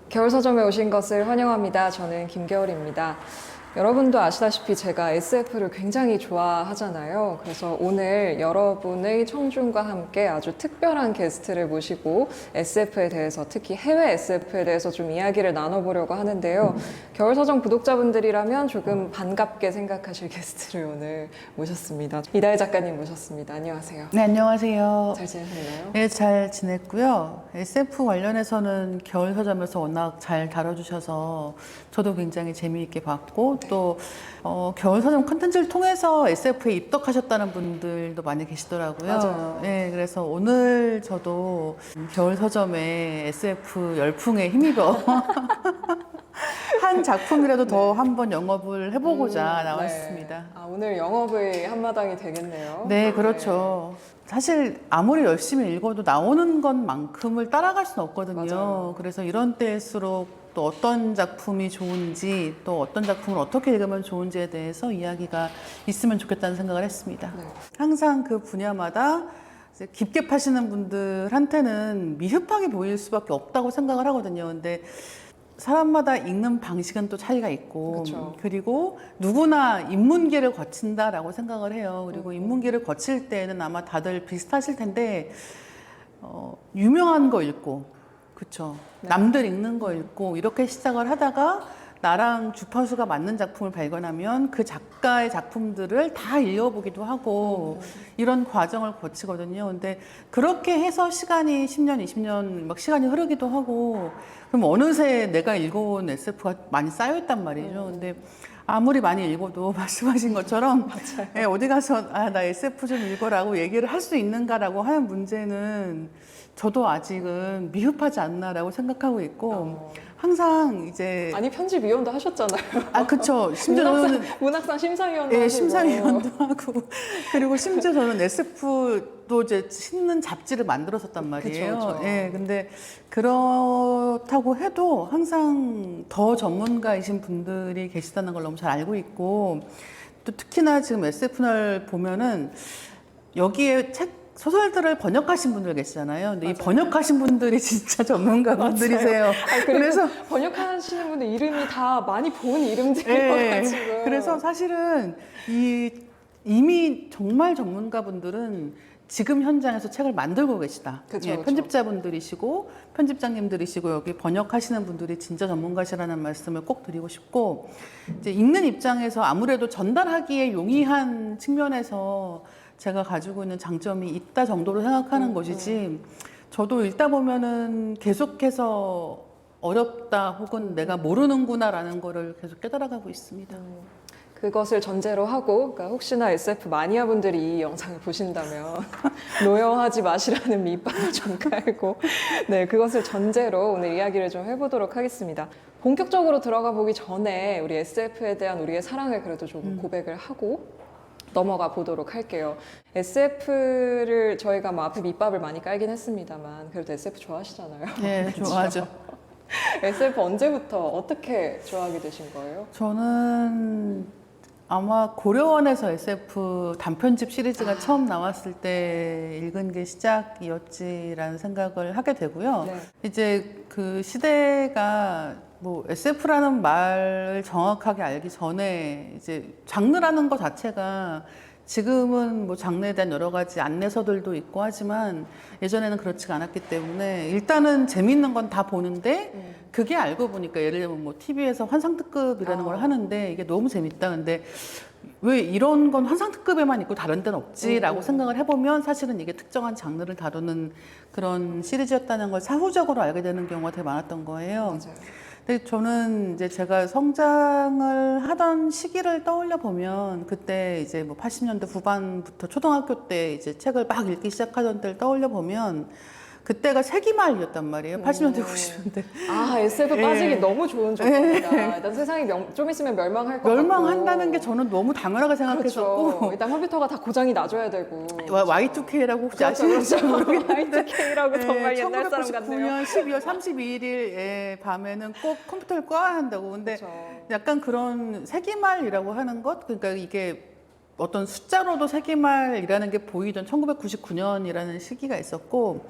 겨울 서점에 오신 것을 환영합니다. 저는 김겨울입니다. 여러분도 아시다시피 제가 SF를 굉장히 좋아하잖아요. 그래서 오늘 여러분의 청중과 함께 아주 특별한 게스트를 모시고 SF에 대해서, 특히 해외 SF에 대해서 좀 이야기를 나눠보려고 하는데요. 겨울 서점 구독자분들이라면 조금 반갑게 생각하실 게스트를 오늘 모셨습니다. 이다혜 작가님 모셨습니다. 안녕하세요. 네, 안녕하세요. 잘 지내셨나요? 네, 잘 지냈고요. SF 관련해서는 겨울 서점에서 워낙 잘 다뤄주셔서 저도 굉장히 재미있게 봤고 또 겨울 서점 콘텐츠를 통해서 SF에 입덕하셨다는 분들도 많이 계시더라고요. 맞아요. 네, 그래서 오늘 저도 겨울 서점에 SF 열풍에 힘입어 한 작품이라도 더 한번 영업을 해보고자 나왔습니다. 네. 아, 오늘 영업의 한마당이 되겠네요. 네, 그렇죠. 사실 아무리 열심히 읽어도 나오는 것만큼을 따라갈 수는 없거든요. 맞아요. 그래서 이런 때일수록 또 어떤 작품이 좋은지 또 어떤 작품을 어떻게 읽으면 좋은지에 대해서 이야기가 있으면 좋겠다는 생각을 했습니다. 네. 항상 그 분야마다 이제 깊게 파시는 분들한테는 미흡하게 보일 수밖에 없다고 생각을 하거든요. 근데 사람마다 읽는 방식은 또 차이가 있고, 그쵸. 그리고 누구나 인문계를 거친다라고 생각을 해요. 그리고 인문계를 거칠 때는 아마 다들 비슷하실 텐데, 유명한 거 읽고, 그쵸. 네. 남들 읽는 거 읽고, 이렇게 시작을 하다가 나랑 주파수가 맞는 작품을 발견하면 그 작가의 작품들을 다 읽어보기도 하고, 이런 과정을 거치거든요. 근데 그렇게 해서 시간이 10년, 20년 막 시간이 흐르기도 하고, 그럼 어느새 내가 읽어온 SF가 많이 쌓여있단 말이죠. 근데 아무리 많이 읽어도 말씀하신 것처럼 예, 어디 가서 나 SF 좀 읽어라고 얘기를 할 수 있는가라고 하는 문제는 저도 아직은 미흡하지 않나라고 생각하고 있고 항상 이제 아니 편집위원도 하셨잖아요. 그쵸. 심지어 저는 문학상 심사위원도 예, 하시고. 심사위원도 하고 그리고 심지어 저는 SF도 이제 싣는 잡지를 만들었었단 말이에요. 그쵸, 그쵸. 예, 근데 그렇다고 해도 항상 더 전문가이신 분들이 계시다는 걸 너무 잘 알고 있고 또 특히나 지금 SF를 보면은 여기에 소설들을 번역하신 분들 계시잖아요. 근데 맞아요. 이 번역하신 분들이 진짜 전문가 분들이세요. 아니, 그래서 번역하시는 분들 이름이 다 많이 본 이름들이어가지고. 네. 그래서 사실은 이미 정말 전문가분들은 지금 현장에서 책을 만들고 계시다. 그쵸, 예, 그쵸. 편집자분들이시고 편집장님들이시고 여기 번역하시는 분들이 진짜 전문가시라는 말씀을 꼭 드리고 싶고 이제 읽는 입장에서 아무래도 전달하기에 용이한 측면에서 제가 가지고 있는 장점이 있다 정도로 생각하는 것이지 저도 읽다 보면은 계속해서 어렵다 혹은 내가 모르는구나라는 거를 계속 깨달아가고 있습니다. 그것을 전제로 하고, 그러니까 혹시나 SF 마니아분들이 이 영상을 보신다면 노여하지 마시라는 밑밥을 좀 깔고, 네, 그것을 전제로 오늘 이야기를 좀 해보도록 하겠습니다. 본격적으로 들어가 보기 전에 우리 SF에 대한 우리의 사랑을 그래도 좀 고백을 하고 넘어가 보도록 할게요. SF를 저희가 뭐 앞에 밑밥을 많이 깔긴 했습니다만 그래도 SF 좋아하시잖아요. 네, 좋아하죠. SF 언제부터 어떻게 좋아하게 되신 거예요? 저는 아마 고려원에서 SF 단편집 시리즈가 처음 나왔을 때 읽은 게 시작이었지라는 생각을 하게 되고요. 네. 이제 그 시대가 뭐 SF라는 말을 정확하게 알기 전에 이제 장르라는 것 자체가 지금은 뭐 장르에 대한 여러 가지 안내서들도 있고 하지만 예전에는 그렇지가 않았기 때문에 일단은 재밌는 건 다 보는데 그게 알고 보니까 예를 들면 뭐 TV에서 환상특급이라는 걸 하는데 이게 너무 재밌다. 근데 왜 이런 건 환상특급에만 있고 다른 데는 없지라고 생각을 해보면 사실은 이게 특정한 장르를 다루는 그런 시리즈였다는 걸 사후적으로 알게 되는 경우가 되게 많았던 거예요. 맞아요. 근데 저는 이제 제가 성장을 하던 시기를 떠올려 보면 그때 이제 뭐 80년대 후반부터 초등학교 때 이제 책을 막 읽기 시작하던 때를 떠올려 보면 그때가 세기말이었단 말이에요. 80년대, 90년대. 아, SF 빠지기 너무 좋은 조건이다. 일단 세상이 좀 있으면 멸망할 것 멸망한다는 게 같고. 저는 너무 당연하게 생각했었고 그렇죠. 일단 컴퓨터가 다 고장이 나줘야 되고. Y2K라고 혹시 그렇죠, 아시는지 그렇죠. 모르겠는데 Y2K라고 정말 옛날 사람 같네요. 1999년 12월 31일 밤에는 꼭 컴퓨터를 꺼야 한다고. 근데 그렇죠. 약간 그런 세기말이라고 하는 것, 그러니까 이게 어떤 숫자로도 세기말이라는 게 보이던 1999년이라는 시기가 있었고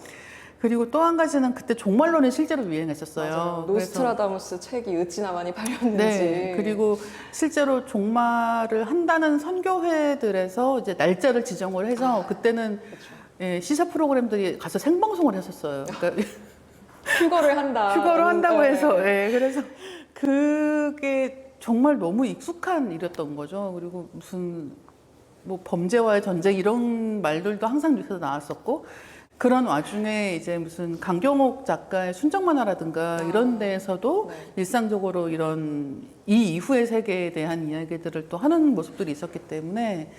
그리고 또 한 가지는 그때 종말론이 실제로 유행했었어요. 맞아요. 노스트라다무스 책이 어찌나 많이 팔렸는지. 네, 그리고 실제로 종말을 한다는 선교회들에서 이제 날짜를 지정을 해서 그때는 그렇죠. 예, 시사 프로그램들이 가서 생방송을 했었어요. 그러니까 휴거를 한다. 휴거를 한다고 네. 해서 예, 그래서 그게 정말 너무 익숙한 일이었던 거죠. 그리고 무슨 뭐 범죄와의 전쟁 이런 말들도 항상 뉴스에서 나왔었고 그런 와중에 이제 무슨 강경옥 작가의 순정만화라든가 이런 데에서도 네. 일상적으로 이런 이 이후의 세계에 대한 이야기들을 또 하는 모습들이 있었기 때문에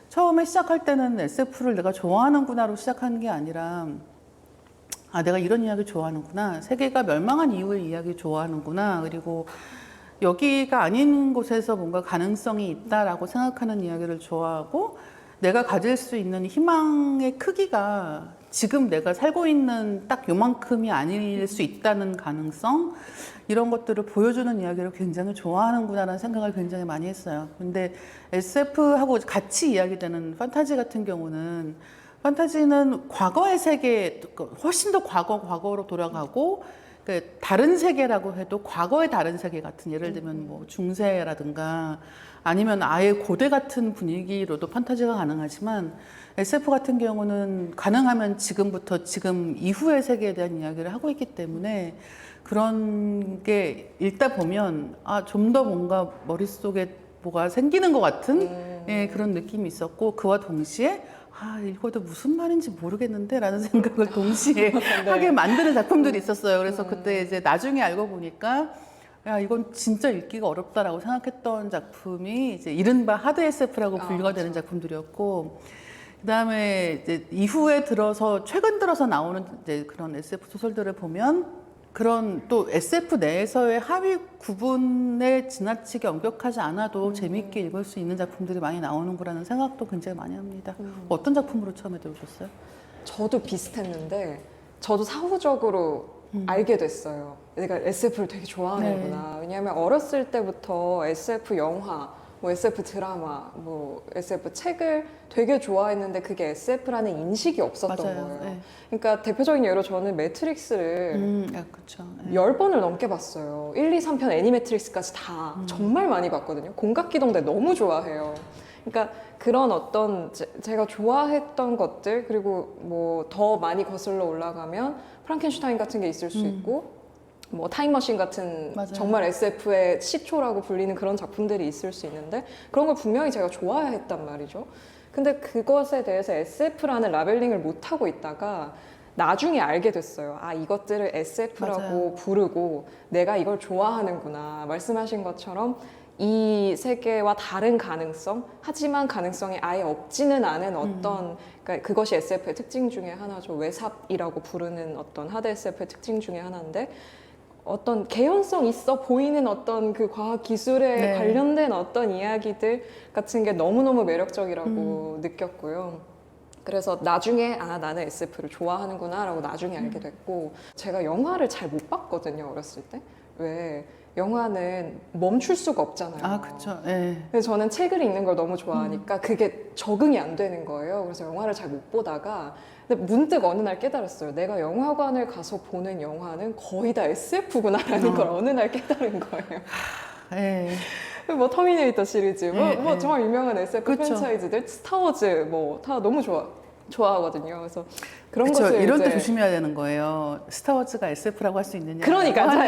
처음에 시작할 때는 SF를 내가 좋아하는구나로 시작한 게 아니라 아, 내가 이런 이야기 좋아하는구나. 세계가 멸망한 이후의 이야기 좋아하는구나. 그리고 여기가 아닌 곳에서 뭔가 가능성이 있다라고 생각하는 이야기를 좋아하고 내가 가질 수 있는 희망의 크기가 지금 내가 살고 있는 딱 요만큼이 아닐 수 있다는 가능성 이런 것들을 보여주는 이야기를 굉장히 좋아하는구나라는 생각을 굉장히 많이 했어요. 근데 SF하고 같이 이야기되는 판타지 같은 경우는 판타지는 과거의 세계, 훨씬 더 과거로 돌아가고 다른 세계라고 해도 과거의 다른 세계 같은 예를 들면 뭐 중세라든가 아니면 아예 고대 같은 분위기로도 판타지가 가능하지만 SF 같은 경우는 가능하면 지금부터 지금 이후의 세계에 대한 이야기를 하고 있기 때문에 그런 게 읽다 보면 아, 좀 더 뭔가 머릿속에 뭐가 생기는 것 같은 예, 그런 느낌이 있었고 그와 동시에 아, 읽어도 무슨 말인지 모르겠는데 라는 생각을 동시에 하게 만드는 작품들이 있었어요. 그래서 그때 이제 나중에 알고 보니까 야, 이건 진짜 읽기가 어렵다라고 생각했던 작품이 이제 이른바 하드 SF라고 분류가 되는 작품들이었고 그다음에 이제 이후에 들어서 최근 들어서 나오는 이제 그런 SF 소설들을 보면 그런 또 SF 내에서의 하위 구분에 지나치게 엄격하지 않아도 재미있게 읽을 수 있는 작품들이 많이 나오는 거라는 생각도 굉장히 많이 합니다. 어떤 작품으로 처음에 들으셨어요? 저도 비슷했는데 저도 사후적으로 알게 됐어요. 내가 SF를 되게 좋아하는구나. 왜냐하면 어렸을 때부터 SF 영화, 뭐 SF 드라마, 뭐 SF 책을 되게 좋아했는데 그게 SF라는 인식이 없었던 맞아요. 거예요. 네. 그러니까 대표적인 예로 저는 매트릭스를 그렇죠. 10번을 넘게 봤어요. 1, 2, 3편 애니매트릭스까지 다 정말 많이 봤거든요. 공각기동대 너무 좋아해요. 그러니까 그런 어떤 제가 좋아했던 것들 그리고 뭐 더 많이 거슬러 올라가면 프랑켄슈타인 같은 게 있을 수 있고 뭐 타임머신 같은 맞아요. 정말 SF의 시초라고 불리는 그런 작품들이 있을 수 있는데 그런 걸 분명히 제가 좋아했단 말이죠. 근데 그것에 대해서 SF라는 라벨링을 못 하고 있다가 나중에 알게 됐어요. 아, 이것들을 SF라고 맞아요. 부르고 내가 이걸 좋아하는구나. 말씀하신 것처럼 이 세계와 다른 가능성, 하지만 가능성이 아예 없지는 않은 어떤, 그러니까 그것이 SF의 특징 중에 하나죠. 외삽이라고 부르는 어떤 하드 SF의 특징 중에 하나인데, 어떤 개연성 있어 보이는 어떤 그 과학 기술에 네. 관련된 어떤 이야기들 같은 게 너무너무 매력적이라고 느꼈고요. 그래서 나중에 아, 나는 SF를 좋아하는구나 라고 나중에 알게 됐고, 제가 영화를 잘 못 봤거든요, 어렸을 때. 왜 영화는 멈출 수가 없잖아요. 아, 그렇죠. 네. 그래서 저는 책을 읽는 걸 너무 좋아하니까 그게 적응이 안 되는 거예요. 그래서 영화를 잘 못 보다가 근데 문득 어느 날 깨달았어요. 내가 영화관을 가서 보는 영화는 거의 다 SF구나라는 걸 어느 날 깨달은 거예요. 네. 뭐 터미네이터 시리즈, 뭐 네. 정말 유명한 SF 그쵸. 프랜차이즈들, 스타워즈 뭐 다 너무 좋아하거든요. 그래서 그런 그쵸. 것을 이런 때 이제 조심해야 되는 거예요. 스타워즈가 SF라고 할 수 있느냐. 그러니까 자,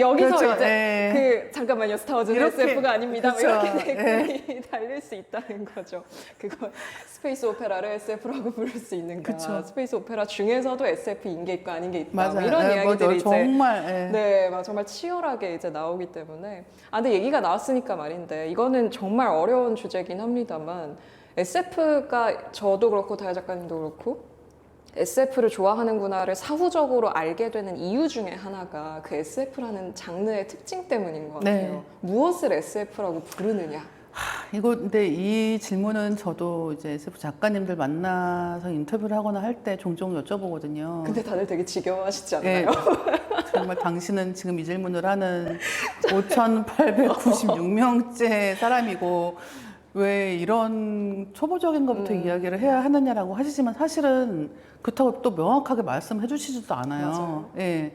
여기서 그렇죠. 이제 네. 그 잠깐만요, 스타워즈는 이렇게, SF가 아닙니다. 뭐 그렇죠. 이렇게 댓글이 달릴 수 있다는 거죠. 그거 스페이스 오페라를 SF라고 부를 수 있는가? 그쵸. 스페이스 오페라 중에서도 SF인 게 있고 아닌 게 있다. 뭐 맞아요. 이런 네, 이야기들이 맞아요. 이제 정말. 네. 네, 막 정말 치열하게 이제 나오기 때문에 아, 근데 얘기가 나왔으니까 말인데 이거는 정말 어려운 주제긴 합니다만 SF가 저도 그렇고 다혜 작가님도 그렇고 SF를 좋아하는구나를 사후적으로 알게 되는 이유 중에 하나가 그 SF라는 장르의 특징 때문인 것 같아요. 네. 무엇을 SF라고 부르느냐? 이거 근데 이 질문은 저도 이제 SF 작가님들 만나서 인터뷰를 하거나 할 때 종종 여쭤보거든요. 근데 다들 되게 지겨워하시지 네, 않나요? 정말 당신은 지금 이 질문을 하는 5,896명째 사람이고 왜 이런 초보적인 것부터 이야기를 해야 하느냐라고 하시지만 사실은 그렇다고 또 명확하게 말씀해 주시지도 않아요. 맞아요. 예.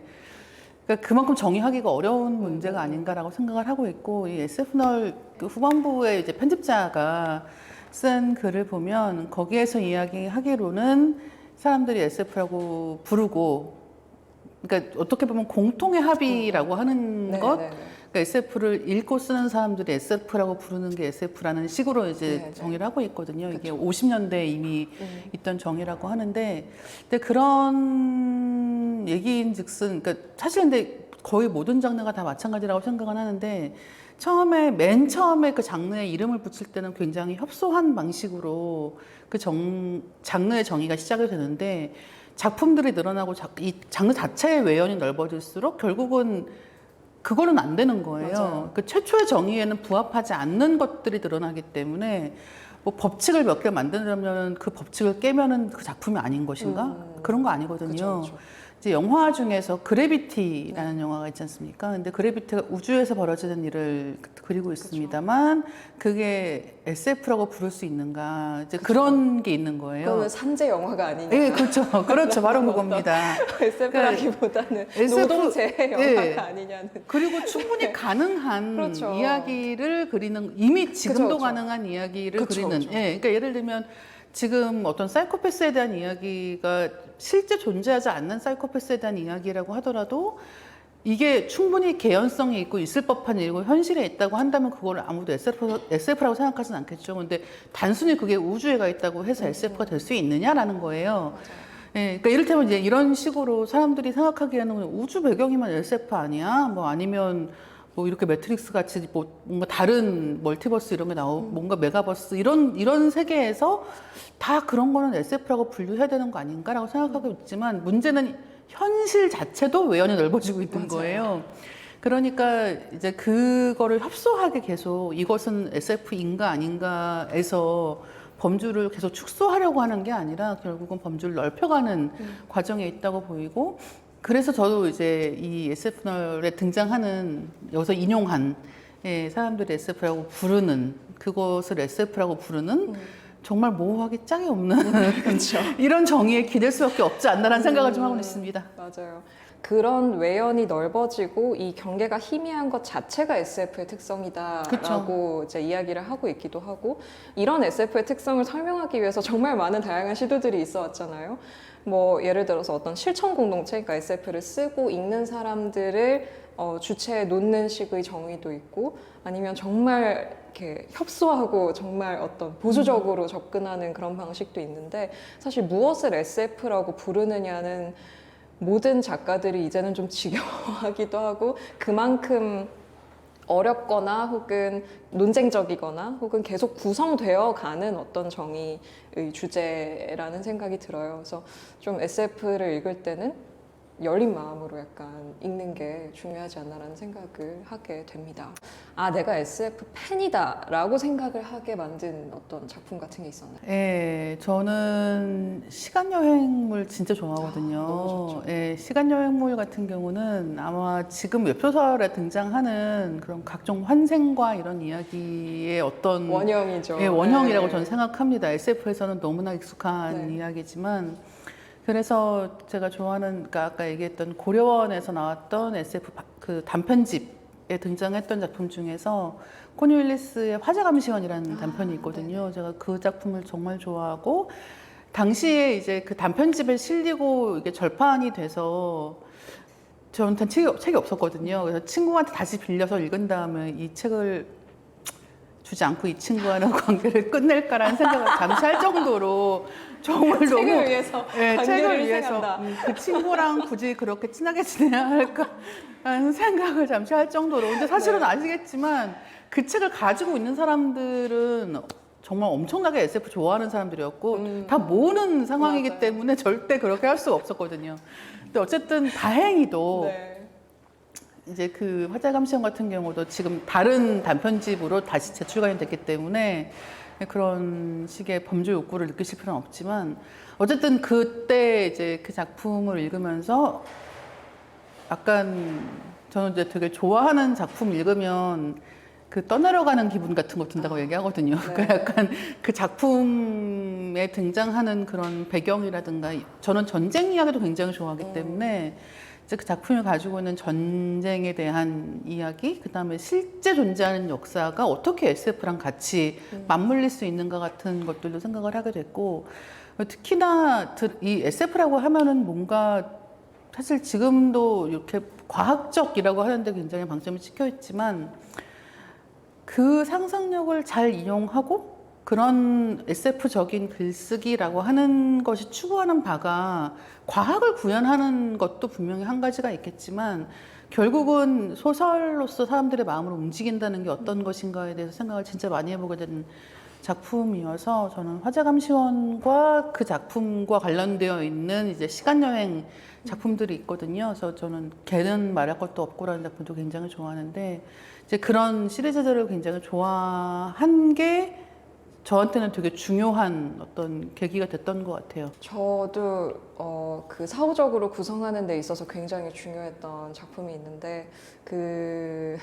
그러니까 그만큼 정의하기가 어려운 문제가 아닌가라고 생각을 하고 있고, 이 SF널 그 후반부에 이제 편집자가 쓴 글을 보면 거기에서 이야기하기로는 사람들이 SF라고 부르고, 그러니까 어떻게 보면 공통의 합의라고 하는 네, 것, 네, 네. 그러니까 SF를 읽고 쓰는 사람들이 SF라고 부르는 게 SF라는 식으로 이제 네, 네. 정의를 하고 있거든요. 이게 그쵸. 50년대에 이미 있던 정의라고 하는데, 근데 그런 얘기인즉슨, 그러니까 사실 근데 거의 모든 장르가 다 마찬가지라고 생각은 하는데, 맨 처음에 그 장르에 이름을 붙일 때는 굉장히 협소한 방식으로 그 장르의 정의가 시작이 되는데, 작품들이 늘어나고 이 장르 자체의 외연이 넓어질수록 결국은 그거는 안 되는 거예요. 맞아요. 그 최초의 정의에는 부합하지 않는 것들이 드러나기 때문에 뭐 법칙을 몇 개 만들려면 그 법칙을 깨면은 그 작품이 아닌 것인가? 그런 거 아니거든요. 그쵸, 그쵸. 이제 영화 중에서 그래비티라는 영화가 있지 않습니까? 근데 그래비티가 우주에서 벌어지는 일을 그리고 있습니다만 그게 SF라고 부를 수 있는가? 이제 그런 게 있는 거예요. 그러면 산재 영화가 아니냐. 예, 그렇죠. 그렇죠. 바로 그겁니다. SF라기보다는 SF, 노동재 영화가 예. 아니냐는. 그리고 충분히 가능한 그렇죠. 이야기를 그리는, 이미 지금도 그쵸. 가능한 이야기를 그쵸, 그리는. 그쵸. 예, 그러니까 예를 들면 지금 어떤 사이코패스에 대한 이야기가 실제 존재하지 않는 사이코패스에 대한 이야기라고 하더라도 이게 충분히 개연성이 있고 있을 법한 일이고 현실에 있다고 한다면 그걸 아무도 SF라고 생각하진 않겠죠. 근데 단순히 그게 우주에 가 있다고 해서 SF가 될 수 있느냐라는 거예요. 예, 그러니까 이를테면 이제 이런 식으로 사람들이 생각하기에는 우주 배경이면 SF 아니야? 뭐 아니면 뭐 이렇게 매트릭스 같이 뭐 뭔가 다른 멀티버스 이런 게 뭔가 메가버스 이런 세계에서 다 그런 거는 SF라고 분류해야 되는 거 아닌가라고 생각하고 있지만 문제는 현실 자체도 외연이 넓어지고 있는 거예요. 그러니까 이제 그거를 협소하게 계속 이것은 SF인가 아닌가에서 범주를 계속 축소하려고 하는 게 아니라 결국은 범주를 넓혀가는 과정에 있다고 보이고, 그래서 저도 이제 이 SF널에 등장하는, 여기서 인용한 사람들이 SF라고 부르는, 그것을 SF라고 부르는 정말 모호하기 짝이 없는 이런 정의에 기댈 수밖에 없지 않나라는 생각을 좀 하고 있습니다. 맞아요. 그런 외연이 넓어지고 이 경계가 희미한 것 자체가 SF의 특성이다라고 이제 이야기를 하고 있기도 하고, 이런 SF의 특성을 설명하기 위해서 정말 많은 다양한 시도들이 있어 왔잖아요. 뭐 예를 들어서 어떤 실천 공동체, 그러니까 SF를 쓰고 읽는 사람들을 주체에 놓는 식의 정의도 있고, 아니면 정말 이렇게 협소하고 정말 어떤 보수적으로 접근하는 그런 방식도 있는데, 사실 무엇을 SF라고 부르느냐는 모든 작가들이 이제는 좀 지겨워하기도 하고, 그만큼 어렵거나 혹은 논쟁적이거나 혹은 계속 구성되어 가는 어떤 정의의 주제라는 생각이 들어요. 그래서 좀 SF를 읽을 때는 열린 마음으로 약간 읽는 게 중요하지 않나라는 생각을 하게 됩니다. 아, 내가 SF 팬이다 라고 생각을 하게 만든 어떤 작품 같은 게 있었나요? 예, 저는 시간여행물 진짜 좋아하거든요. 너무 좋죠. 예, 시간여행물 같은 경우는 아마 지금 웹소설에 등장하는 그런 각종 환생과 이런 이야기의 어떤 원형이죠. 예, 원형이라고 네. 저는 생각합니다. SF에서는 너무나 익숙한 네. 이야기지만, 그래서 제가 좋아하는, 그러니까 아까 얘기했던 고려원에서 나왔던 SF 그 단편집에 등장했던 작품 중에서 코니 윌리스의 화재감시원이라는 단편이 있거든요. 제가 그 작품을 정말 좋아하고, 당시에 이제 그 단편집에 실리고 이게 절판이 돼서 저한테 책이 없었거든요. 그래서 친구한테 다시 빌려서 읽은 다음에 이 책을 주지 않고 이 친구와는 관계를 끝낼까라는 생각을 잠시 할 정도로 정말 책을 너무 위해서 예, 관계를 책을 위해서 희생한다. 그 친구랑 굳이 그렇게 친하게 지내야 할까라는 생각을 잠시 할 정도로. 근데 사실은 네. 아시겠지만 그 책을 가지고 있는 사람들은 정말 엄청나게 SF 좋아하는 사람들이었고 다 모으는 상황이기 맞아요. 때문에 절대 그렇게 할 수가 없었거든요. 근데 어쨌든 다행히도 네. 이제 그 화재감시원 같은 경우도 지금 다른 단편집으로 다시 재출간이 됐기 때문에 그런 식의 범죄 욕구를 느끼실 필요는 없지만, 어쨌든 그때 이제 그 작품을 읽으면서 약간 저는 이제 되게 좋아하는 작품 읽으면 그 떠내려가는 기분 같은 거 든다고 얘기하거든요. 네. 그러니까 약간 그 작품에 등장하는 그런 배경이라든가 저는 전쟁 이야기도 굉장히 좋아하기 때문에 이제 그 작품이 가지고 있는 전쟁에 대한 이야기, 그 다음에 실제 존재하는 역사가 어떻게 SF랑 같이 맞물릴 수 있는가 같은 것들도 생각을 하게 됐고, 특히나 이 SF라고 하면은 뭔가 사실 지금도 이렇게 과학적이라고 하는데 굉장히 방점이 찍혀 있지만 그 상상력을 잘 이용하고 그런 SF적인 글쓰기라고 하는 것이 추구하는 바가 과학을 구현하는 것도 분명히 한 가지가 있겠지만 결국은 소설로서 사람들의 마음을 움직인다는 게 어떤 것인가에 대해서 생각을 진짜 많이 해보게 된 작품이어서 저는 화재감시원과 그 작품과 관련되어 있는 이제 시간여행 작품들이 있거든요. 그래서 저는 걔는 말할 것도 없고라는 작품도 굉장히 좋아하는데 이제 그런 시리즈들을 굉장히 좋아한 게 저한테는 되게 중요한 어떤 계기가 됐던 것 같아요. 저도 그 사후적으로 구성하는 데 있어서 굉장히 중요했던 작품이 있는데 그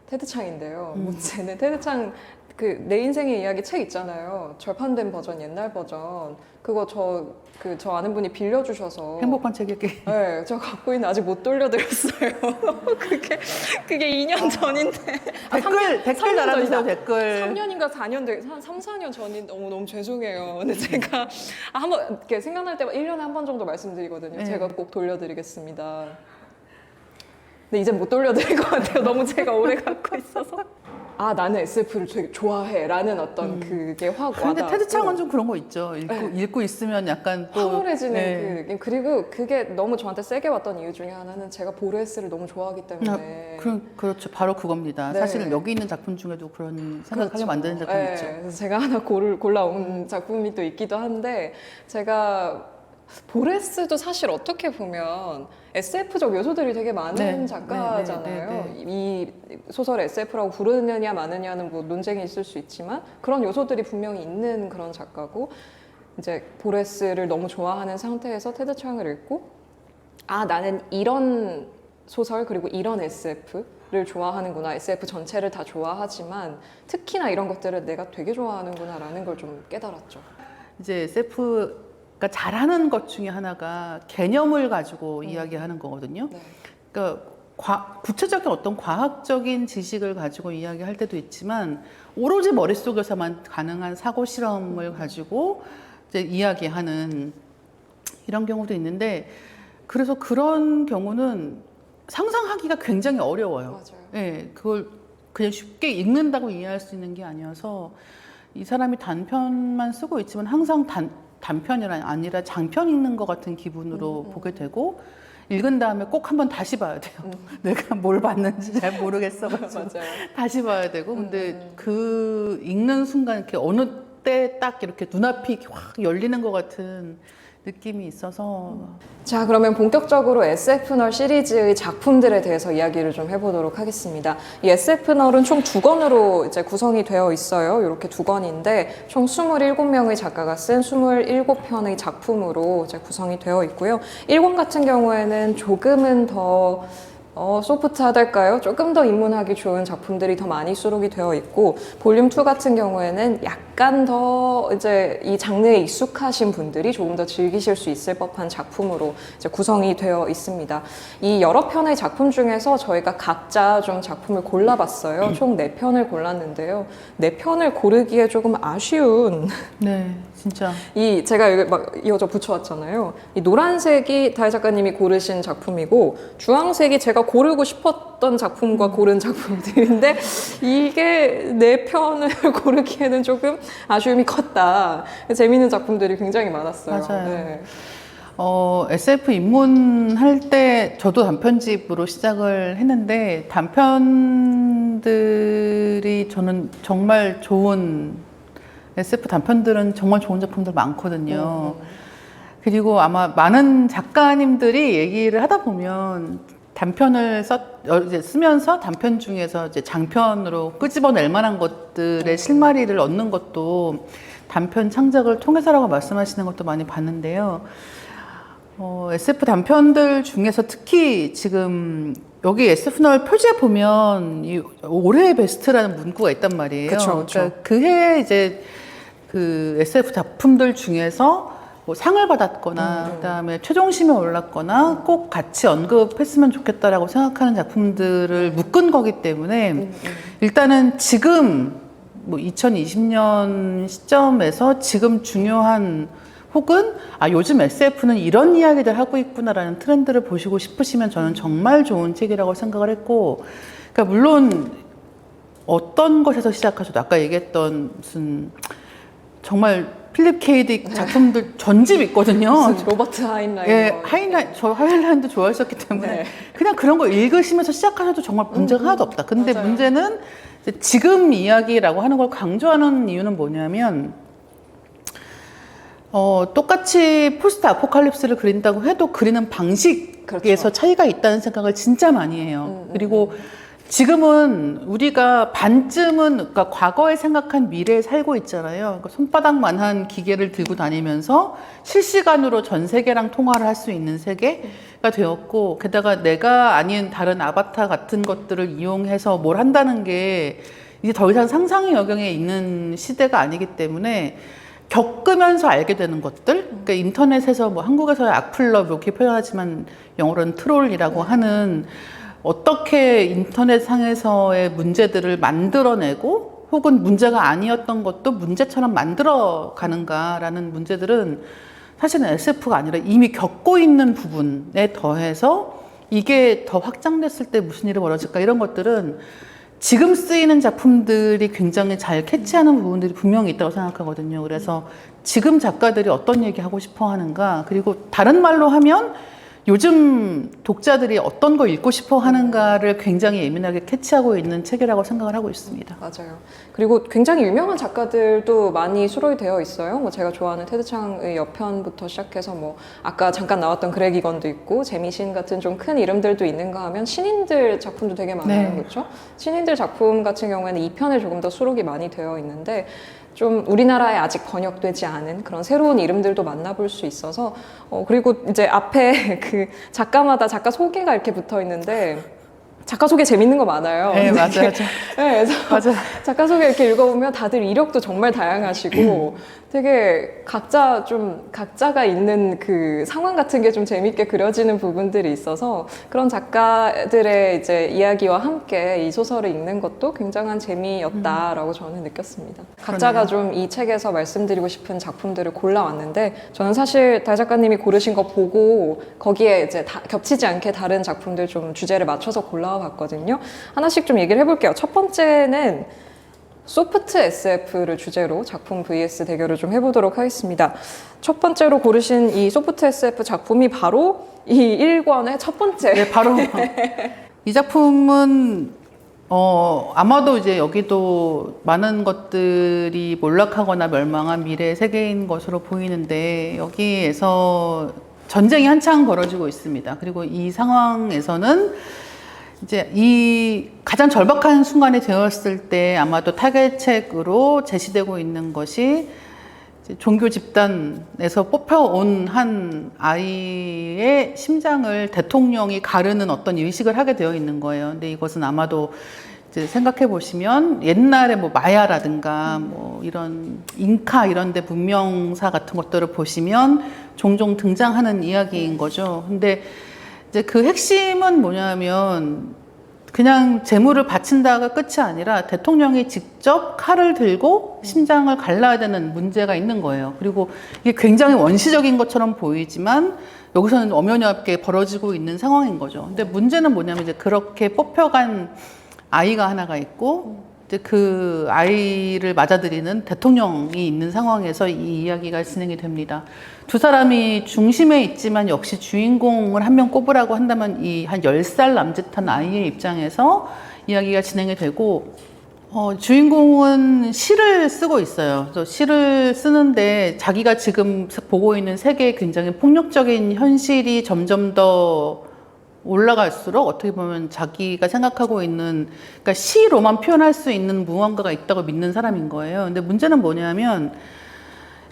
테드창인데요. 문제는 테드창 그 내 인생의 이야기 책 있잖아요. 절판된 버전, 옛날 버전. 그거 저 아는 분이 빌려주셔서 행복한 책 읽기. 네, 저 갖고 있는 아직 못 돌려드렸어요. 그게 2년 전인데. 댓글 달아주세요, 댓글. 3년인가 4년, 한 3, 4년 전인, 너무 죄송해요. 근데 제가 한번 이렇게 생각날 때마다 1년에 한 번 정도 말씀드리거든요. 네. 제가 꼭 돌려드리겠습니다. 근데 이제 못 돌려드릴 것 같아요. 너무 제가 오래 갖고 있어서. 아, 나는 SF를 되게 좋아해. 라는 어떤 그게 확 와닿고. 근데 테드창은 좀 그런 거 있죠. 읽고 있으면 약간 또. 황홀해지는 네. 그 느낌. 그리고 그게 너무 저한테 세게 왔던 이유 중에 하나는 제가 보레스를 너무 좋아하기 때문에. 그렇죠. 바로 그겁니다. 네. 사실 여기 있는 작품 중에도 그런 생각하게 그렇죠. 만드는 작품이 네, 있죠. 그래서 제가 하나 골라온 작품이 또 있기도 한데 제가 보레스도 사실 어떻게 보면 SF적 요소들이 되게 많은 네, 작가잖아요. 네. 이 소설 SF라고 부르느냐 마느냐는 뭐 논쟁이 있을 수 있지만 그런 요소들이 분명히 있는 그런 작가고 이제 보레스를 너무 좋아하는 상태에서 테드 창을 읽고 아, 나는 이런 소설 그리고 이런 SF를 좋아하는구나. SF 전체를 다 좋아하지만 특히나 이런 것들을 내가 되게 좋아하는구나라는 걸 좀 깨달았죠. 이제 SF가 잘하는 것 중에 하나가 개념을 가지고 이야기하는 거거든요. 네. 그러니까 구체적인 어떤 과학적인 지식을 가지고 이야기할 때도 있지만 오로지 머릿속에서만 가능한 사고 실험을 가지고 이제 이야기하는 이런 경우도 있는데 그래서 그런 경우는 상상하기가 굉장히 어려워요. 맞아요. 예, 그걸 그냥 쉽게 읽는다고 이해할 수 있는 게 아니어서 이 사람이 단편만 쓰고 있지만 항상 단편이 아니라 장편 읽는 것 같은 기분으로 보게 되고 읽은 다음에 꼭 한번 다시 봐야 돼요. 내가 뭘 봤는지 잘 모르겠어가지고 맞아요. 다시 봐야 되고 근데 그 읽는 순간 이렇게 어느 때 딱 이렇게 눈앞이 확 열리는 것 같은 느낌이 있어서 자, 그러면 본격적으로 SF널 시리즈의 작품들에 대해서 이야기를 좀 해보도록 하겠습니다. 이 SF널은 총 2권으로 이제 구성이 되어 있어요. 이렇게 2권인데 총 27명의 작가가 쓴 27편의 작품으로 이제 구성이 되어 있고요. 1권 같은 경우에는 조금은 더 소프트하달까요? 조금 더 입문하기 좋은 작품들이 더 많이 수록이 되어 있고 볼륨 2 같은 경우에는 약간 더 이제 이 장르에 익숙하신 분들이 조금 더 즐기실 수 있을 법한 작품으로 이제 구성이 되어 있습니다. 이 여러 편의 작품 중에서 저희가 각자 좀 작품을 골라봤어요. 총 4편을 골랐는데요. 4편을 고르기에 조금 아쉬운 네 진짜 이 제가 여기 막 이어져 붙여왔잖아요. 이 노란색이 다혜 작가님이 고르신 작품이고 주황색이 제가 고르고 싶었던 작품과 고른 작품들인데 이게 4편을 고르기에는 조금 아쉬움이 컸다. 재미있는 작품들이 굉장히 많았어요. 맞아요. 네. SF 입문할 때 저도 단편집으로 시작을 했는데 단편들이 저는 정말 좋은 SF 단편들은 정말 좋은 작품들 많거든요. 그리고 아마 많은 작가님들이 얘기를 하다 보면 단편을 이제 쓰면서 단편 중에서 이제 장편으로 끄집어낼 만한 것들의 실마리를 얻는 것도 단편 창작을 통해서라고 말씀하시는 것도 많이 봤는데요. SF 단편들 중에서 특히 지금 여기 SF 표지에 보면 이 올해의 베스트라는 문구가 있단 말이에요. 그쵸, 그쵸. 그러니까 그 해에 이제 그 SF 작품들 중에서 뭐 상을 받았거나 그다음에 최종심에 올랐거나 꼭 같이 언급했으면 좋겠다라고 생각하는 작품들을 묶은 거기 때문에 일단은 지금 뭐 2020년 시점에서 지금 중요한 혹은 요즘 SF는 이런 이야기들 하고 있구나라는 트렌드를 보시고 싶으시면 저는 정말 좋은 책이라고 생각을 했고, 그러니까 물론 어떤 것에서 시작하셔도 아까 얘기했던 무슨 정말 필립 K.딕 작품들 전집 있거든요. 무슨 로버트 하인라이너. 예, 저 하이라인도 좋아했었기 때문에 네. 그냥 그런 거 읽으시면서 시작하셔도 정말 문제가 하나도 없다. 근데 맞아요. 문제는 이제 지금 이야기라고 하는 걸 강조하는 이유는 뭐냐면 똑같이 포스트 아포칼립스를 그린다고 해도 그리는 방식에서 그렇죠. 차이가 있다는 생각을 진짜 많이 해요. 그리고 지금은 우리가 반쯤은 그러니까 과거에 생각한 미래에 살고 있잖아요. 그러니까 손바닥만한 기계를 들고 다니면서 실시간으로 전 세계랑 통화를 할 수 있는 세계가 되었고, 게다가 내가 아닌 다른 아바타 같은 것들을 이용해서 뭘 한다는 게 이제 더 이상 상상의 여경에 있는 시대가 아니기 때문에 겪으면서 알게 되는 것들, 그러니까 인터넷에서 뭐 한국에서의 악플러 이렇게 표현하지만 영어로는 트롤이라고 하는 어떻게 인터넷 상에서의 문제들을 만들어내고 혹은 문제가 아니었던 것도 문제처럼 만들어 가는가라는 문제들은 사실은 SF가 아니라 이미 겪고 있는 부분에 더해서 이게 더 확장됐을 때 무슨 일이 벌어질까 이런 것들은 지금 쓰이는 작품들이 굉장히 잘 캐치하는 부분들이 분명히 있다고 생각하거든요. 그래서 지금 작가들이 어떤 얘기 하고 싶어 하는가, 그리고 다른 말로 하면 요즘 독자들이 어떤 거 읽고 싶어 하는가를 굉장히 예민하게 캐치하고 있는 책이라고 생각을 하고 있습니다. 맞아요. 그리고 굉장히 유명한 작가들도 많이 수록이 되어 있어요. 뭐 제가 좋아하는 테드 창의 여편부터 시작해서 뭐 아까 잠깐 나왔던 그렉 이건도 있고 제미신 같은 좀 큰 이름들도 있는가 하면 신인들 작품도 되게 많아요. 네. 그렇죠? 신인들 작품 같은 경우에는 2편에 조금 더 수록이 많이 되어 있는데 좀 우리나라에 아직 번역되지 않은 그런 새로운 이름들도 만나볼 수 있어서 그리고 이제 앞에 그 작가마다 작가 소개가 이렇게 붙어 있는데 작가 소개 재밌는 거 많아요. 네, 맞아요. 네, 그래서 맞아요. 작가 소개 이렇게 읽어보면 다들 이력도 정말 다양하시고 되게 각자가 있는 그 상황 같은 게 좀 재밌게 그려지는 부분들이 있어서 그런 작가들의 이제 이야기와 함께 이 소설을 읽는 것도 굉장한 재미였다라고 저는 느꼈습니다. 각자가 좀 이 책에서 말씀드리고 싶은 작품들을 골라왔는데 저는 사실 달 작가님이 고르신 거 보고 거기에 이제 겹치지 않게 다른 작품들 좀 주제를 맞춰서 골라와 봤거든요. 하나씩 좀 얘기를 해볼게요. 첫 번째는 소프트 SF를 주제로 작품 vs 대결을 좀 해보도록 하겠습니다. 첫 번째로 고르신 이 소프트 SF 작품이 바로 이 1권의 첫 번째. 네, 바로 이 작품은 아마도 이제 여기도 많은 것들이 몰락하거나 멸망한 미래의 세계인 것으로 보이는데 여기에서 전쟁이 한창 벌어지고 있습니다. 그리고 이 상황에서는 이제 이 가장 절박한 순간이 되었을 때 아마도 타겟책으로 제시되고 있는 것이 종교 집단에서 뽑혀온 한 아이의 심장을 대통령이 가르는 어떤 의식을 하게 되어 있는 거예요. 근데 이것은 아마도 이제 생각해 보시면 옛날에 뭐 마야라든가 뭐 이런 잉카 이런 데 문명사 같은 것들을 보시면 종종 등장하는 이야기인 거죠. 근데 이제 그 핵심은 뭐냐면 그냥 재물을 바친다가 끝이 아니라 대통령이 직접 칼을 들고 심장을 갈라야 되는 문제가 있는 거예요. 그리고 이게 굉장히 원시적인 것처럼 보이지만 여기서는 엄연히 벌어지고 있는 상황인 거죠. 근데 문제는 뭐냐면 이제 그렇게 뽑혀간 아이가 하나가 있고 이제 그 아이를 맞아들이는 대통령이 있는 상황에서 이 이야기가 진행이 됩니다. 두 사람이 중심에 있지만 역시 주인공을 한 명 꼽으라고 한다면 이 한 10살 남짓한 아이의 입장에서 이야기가 진행이 되고 주인공은 시를 쓰고 있어요. 그래서 시를 쓰는데 자기가 지금 보고 있는 세계에 굉장히 폭력적인 현실이 점점 더 올라갈수록 어떻게 보면 자기가 생각하고 있는 그러니까 시로만 표현할 수 있는 무언가가 있다고 믿는 사람인 거예요. 근데 문제는 뭐냐면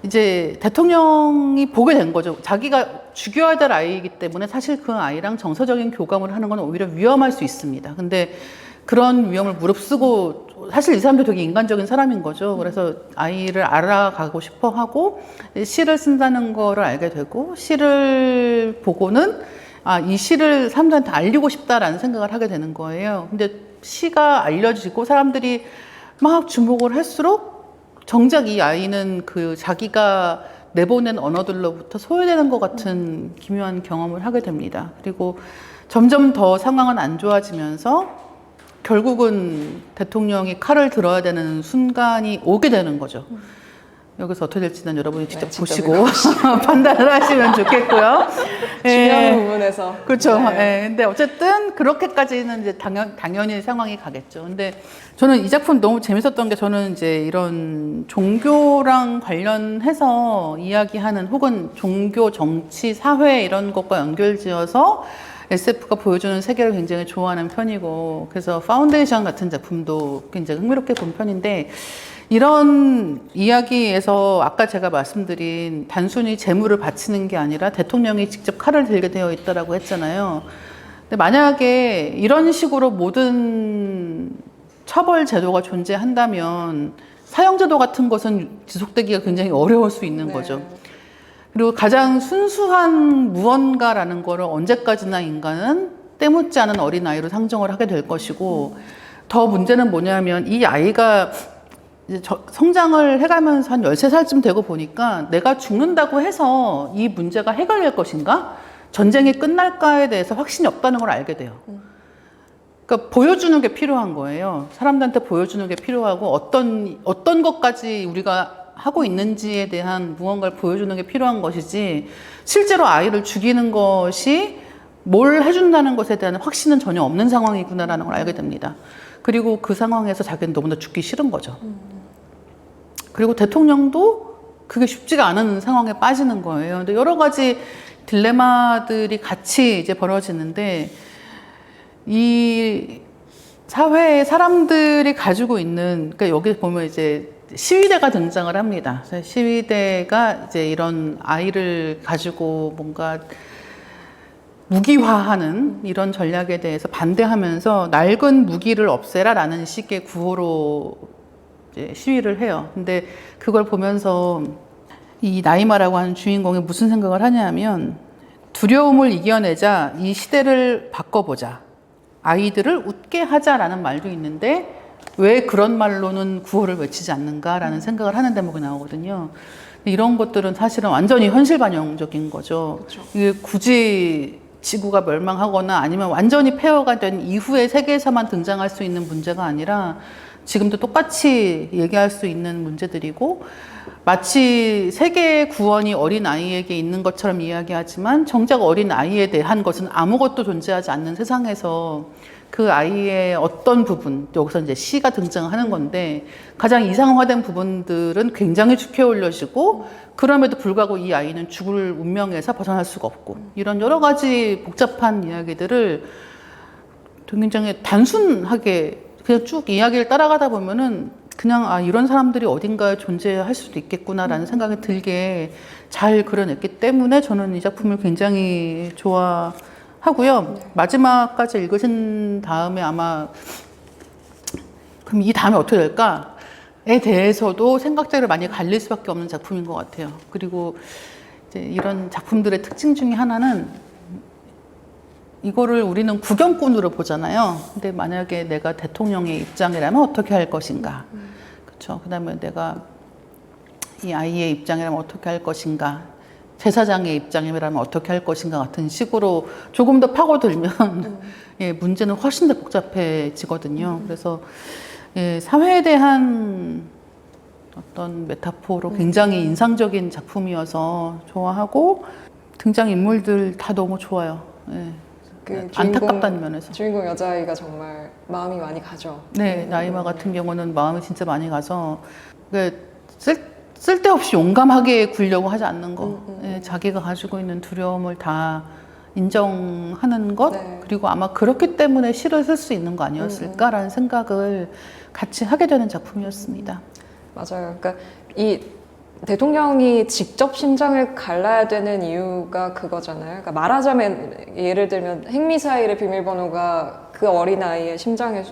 이제 대통령이 보게 된 거죠. 자기가 죽여야 될 아이이기 때문에 사실 그 아이랑 정서적인 교감을 하는 건 오히려 위험할 수 있습니다. 근데 그런 위험을 무릅쓰고 사실 이 사람도 되게 인간적인 사람인 거죠. 그래서 아이를 알아가고 싶어 하고 시를 쓴다는 거를 알게 되고 시를 보고는 이 시를 사람들한테 알리고 싶다라는 생각을 하게 되는 거예요. 근데 시가 알려지고 사람들이 막 주목을 할수록 정작 이 아이는 그 자기가 내보낸 언어들로부터 소외되는 것 같은 기묘한 경험을 하게 됩니다. 그리고 점점 더 상황은 안 좋아지면서 결국은 대통령이 칼을 들어야 되는 순간이 오게 되는 거죠. 여기서 어떻게 될지는 여러분이 직접 보시고 판단을 하시면 좋겠고요. 중요한 부분에서. 그렇죠. 네. 네. 근데 어쨌든 그렇게까지는 이제 당연히 상황이 가겠죠. 근데 저는 이 작품 너무 재밌었던 게 저는 이제 이런 종교랑 관련해서 이야기하는 혹은 종교, 정치, 사회 이런 것과 연결지어서 SF가 보여주는 세계를 굉장히 좋아하는 편이고 그래서 파운데이션 같은 작품도 굉장히 흥미롭게 본 편인데 이런 이야기에서 아까 제가 말씀드린 단순히 재물을 바치는 게 아니라 대통령이 직접 칼을 들게 되어 있다라고 했잖아요. 근데 만약에 이런 식으로 모든 처벌 제도가 존재한다면 사형제도 같은 것은 지속되기가 굉장히 어려울 수 있는 거죠. 그리고 가장 순수한 무언가라는 거를 언제까지나 인간은 때묻지 않은 어린아이로 상정을 하게 될 것이고 더 문제는 뭐냐면 이 아이가 이제 성장을 해가면서 한 13살쯤 되고 보니까 내가 죽는다고 해서 이 문제가 해결될 것인가? 전쟁이 끝날까에 대해서 확신이 없다는 걸 알게 돼요. 그러니까 보여주는 게 필요한 거예요. 사람들한테 보여주는 게 필요하고 어떤 것까지 우리가 하고 있는지에 대한 무언가를 보여주는 게 필요한 것이지 실제로 아이를 죽이는 것이 뭘 해준다는 것에 대한 확신은 전혀 없는 상황이구나라는 걸 알게 됩니다. 그리고 그 상황에서 자기는 너무나 죽기 싫은 거죠. 그리고 대통령도 그게 쉽지가 않은 상황에 빠지는 거예요. 근데 여러 가지 딜레마들이 같이 이제 벌어지는데 이 사회의 사람들이 가지고 있는, 그러니까 여기 보면 이제 시위대가 등장을 합니다. 시위대가 이제 이런 아이를 가지고 뭔가 무기화하는 이런 전략에 대해서 반대하면서 낡은 무기를 없애라라는 식의 구호로 이제 시위를 해요. 근데 그걸 보면서 이 나이마라고 하는 주인공이 무슨 생각을 하냐면 두려움을 이겨내자, 이 시대를 바꿔보자, 아이들을 웃게 하자라는 말도 있는데 왜 그런 말로는 구호를 외치지 않는가라는 생각을 하는 대목이 나오거든요. 이런 것들은 사실은 완전히 현실 반영적인 거죠. 그렇죠. 이게 굳이 지구가 멸망하거나 아니면 완전히 폐허가 된 이후의 세계에서만 등장할 수 있는 문제가 아니라 지금도 똑같이 얘기할 수 있는 문제들이고 마치 세계의 구원이 어린아이에게 있는 것처럼 이야기하지만 정작 어린아이에 대한 것은 아무것도 존재하지 않는 세상에서 그 아이의 어떤 부분, 여기서 이제 시가 등장하는 건데 가장 이상화된 부분들은 굉장히 축해 올려지고 그럼에도 불구하고 이 아이는 죽을 운명에서 벗어날 수가 없고 이런 여러 가지 복잡한 이야기들을 굉장히 단순하게 그냥 쭉 이야기를 따라가다 보면은 그냥 이런 사람들이 어딘가에 존재할 수도 있겠구나라는 생각이 들게 잘 그려냈기 때문에 저는 이 작품을 굉장히 좋아하고요. 마지막까지 읽으신 다음에 아마 그럼 이 다음에 어떻게 될까에 대해서도 생각대로 많이 갈릴 수밖에 없는 작품인 것 같아요. 그리고 이제 이런 작품들의 특징 중에 하나는 이거를 우리는 구경꾼으로 보잖아요. 근데 만약에 내가 대통령의 입장이라면 어떻게 할 것인가? 그렇죠. 그다음에 내가 이 아이의 입장이라면 어떻게 할 것인가? 제사장의 입장이라면 어떻게 할 것인가 같은 식으로 조금 더 파고들면 예, 문제는 훨씬 더 복잡해지거든요. 그래서 예, 사회에 대한 어떤 메타포로 굉장히 인상적인 작품이어서 좋아하고 등장인물들 다 너무 좋아요. 예. 그 안타깝다는 면에서. 주인공 여자아이가 정말 마음이 많이 가죠. 네, 나이마 같은 경우는 마음이 진짜 많이 가서 쓸데없이 용감하게 굴려고 하지 않는 거. 예, 자기가 가지고 있는 두려움을 다 인정하는 것. 네. 그리고 아마 그렇기 때문에 시를 쓸 수 있는 거 아니었을까라는 생각을 같이 하게 되는 작품이었습니다. 맞아요. 그러니까 이 대통령이 직접 심장을 갈라야 되는 이유가 그거잖아요. 그러니까 말하자면 예를 들면 핵미사일의 비밀번호가 그 어린아이의 심장에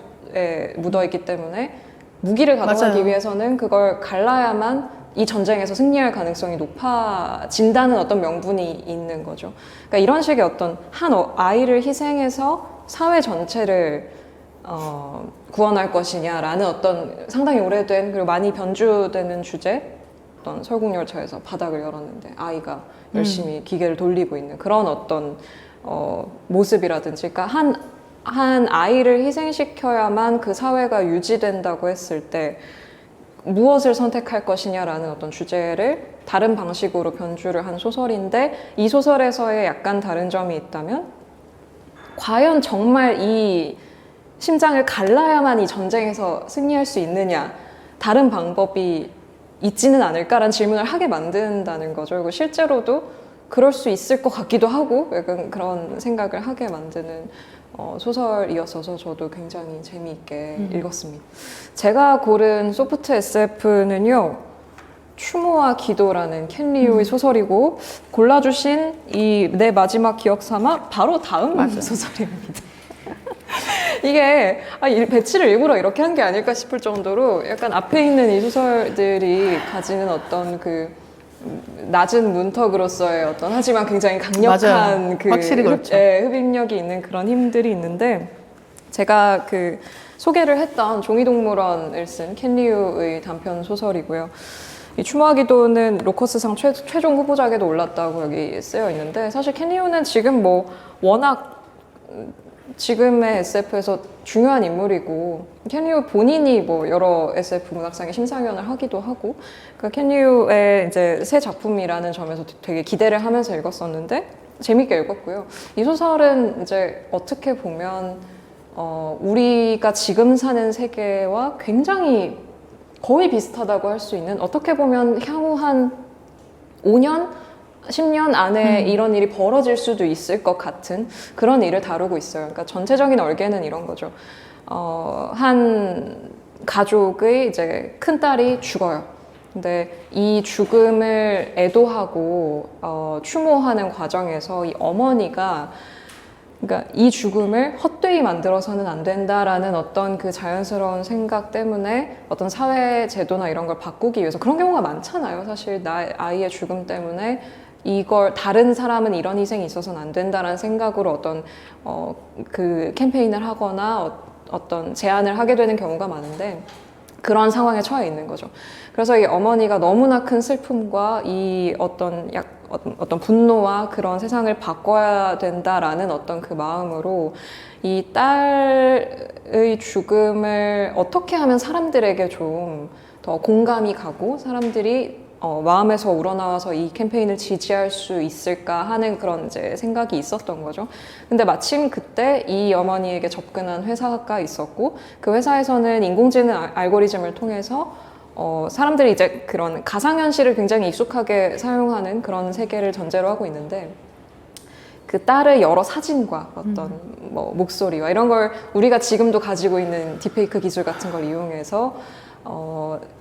묻어있기 때문에 무기를 가동하기 맞아요. 위해서는 그걸 갈라야만 이 전쟁에서 승리할 가능성이 높아진다는 어떤 명분이 있는 거죠. 그러니까 이런 식의 어떤 한 아이를 희생해서 사회 전체를 구원할 것이냐라는 어떤 상당히 오래된 그리고 많이 변주되는 주제, 어떤 설국열차에서 바닥을 열었는데 아이가 열심히 기계를 돌리고 있는 그런 어떤 모습이라든지, 그러니까 한 아이를 희생시켜야만 그 사회가 유지된다고 했을 때 무엇을 선택할 것이냐라는 어떤 주제를 다른 방식으로 변주를 한 소설인데, 이 소설에서의 약간 다른 점이 있다면 과연 정말 이 심장을 갈라야만 이 전쟁에서 승리할 수 있느냐, 다른 방법이 있지는 않을까라는 질문을 하게 만든다는 거죠. 그리고 실제로도 그럴 수 있을 것 같기도 하고 약간 그런 생각을 하게 만드는 소설이었어서 저도 굉장히 재미있게 읽었습니다. 제가 고른 소프트 SF는요, 추모와 기도라는 켄 리우의 소설이고, 골라주신 이 내 마지막 기억 삼아 바로 다음 소설입니다. 이게 배치를 일부러 이렇게 한 게 아닐까 싶을 정도로 약간 앞에 있는 이 소설들이 가지는 어떤 그 낮은 문턱으로서의 어떤 하지만 굉장히 강력한 그 확실히 그렇죠. 흡입력이 있는 그런 힘들이 있는데, 제가 그 소개를 했던 종이동물원을 쓴 켄 리우의 단편 소설이고요. 이 추모와 기도는 로커스상 최종 후보작에도 올랐다고 여기 쓰여 있는데, 사실 켄 리우는 지금 뭐 워낙 지금의 SF에서 중요한 인물이고, 켄 리우 본인이 뭐 여러 SF 문학상의 심사위원을 하기도 하고, 그 켄 리우의 이제 새 작품이라는 점에서 되게 기대를 하면서 읽었었는데 재밌게 읽었고요. 이 소설은 이제 어떻게 보면 우리가 지금 사는 세계와 굉장히 거의 비슷하다고 할 수 있는, 어떻게 보면 향후 한 5년? 10년 안에 이런 일이 벌어질 수도 있을 것 같은 그런 일을 다루고 있어요. 그러니까 전체적인 얼개는 이런 거죠. 한 가족의 이제 큰 딸이 죽어요. 근데 이 죽음을 애도하고 추모하는 과정에서 이 어머니가, 그러니까 이 죽음을 헛되이 만들어서는 안 된다라는 어떤 그 자연스러운 생각 때문에 어떤 사회 제도나 이런 걸 바꾸기 위해서, 그런 경우가 많잖아요. 사실 아이의 죽음 때문에 이걸 다른 사람은 이런 희생이 있어서는 안 된다라는 생각으로 어떤 그 캠페인을 하거나 어떤 제안을 하게 되는 경우가 많은데, 그런 상황에 처해 있는 거죠. 그래서 이 어머니가 너무나 큰 슬픔과 이 어떤 분노와 그런 세상을 바꿔야 된다라는 어떤 그 마음으로 이 딸의 죽음을 어떻게 하면 사람들에게 좀 더 공감이 가고 사람들이 마음에서 우러나와서 이 캠페인을 지지할 수 있을까 하는 그런 이제 생각이 있었던 거죠. 근데 마침 그때 이 어머니에게 접근한 회사가 있었고, 그 회사에서는 인공지능 알고리즘을 통해서 사람들이 이제 그런 가상현실을 굉장히 익숙하게 사용하는 그런 세계를 전제로 하고 있는데, 그 딸의 여러 사진과 어떤 뭐 목소리와 이런 걸 우리가 지금도 가지고 있는 딥페이크 기술 같은 걸 이용해서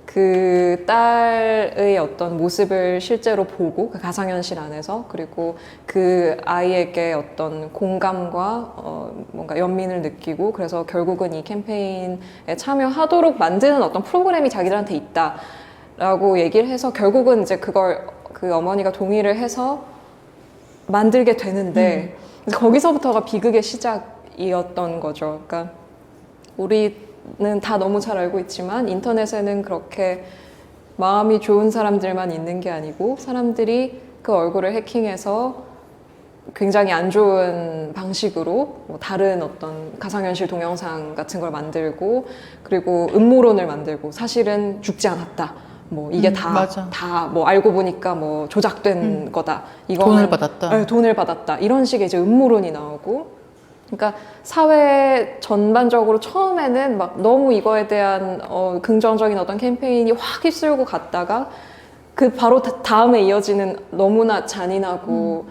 그 딸의 어떤 모습을 실제로 보고 그 가상현실 안에서, 그리고 그 아이에게 어떤 공감과 뭔가 연민을 느끼고, 그래서 결국은 이 캠페인에 참여하도록 만드는 어떤 프로그램이 자기들한테 있다라고 얘기를 해서 결국은 이제 그걸 그 어머니가 동의를 해서 만들게 되는데, 거기서부터가 비극의 시작이었던 거죠. 그러니까 우리는 다 너무 잘 알고 있지만 인터넷에는 그렇게 마음이 좋은 사람들만 있는 게 아니고, 사람들이 그 얼굴을 해킹해서 굉장히 안 좋은 방식으로 뭐 다른 어떤 가상현실 동영상 같은 걸 만들고, 그리고 음모론을 만들고, 사실은 죽지 않았다, 뭐 이게 다 뭐 알고 보니까 뭐 조작된 거다, 이거는 돈을 받았다. 네, 돈을 받았다, 이런 식의 이제 음모론이 나오고. 그러니까 사회 전반적으로 처음에는 막 너무 이거에 대한 긍정적인 어떤 캠페인이 확 휩쓸고 갔다가 그 바로 다음에 이어지는 너무나 잔인하고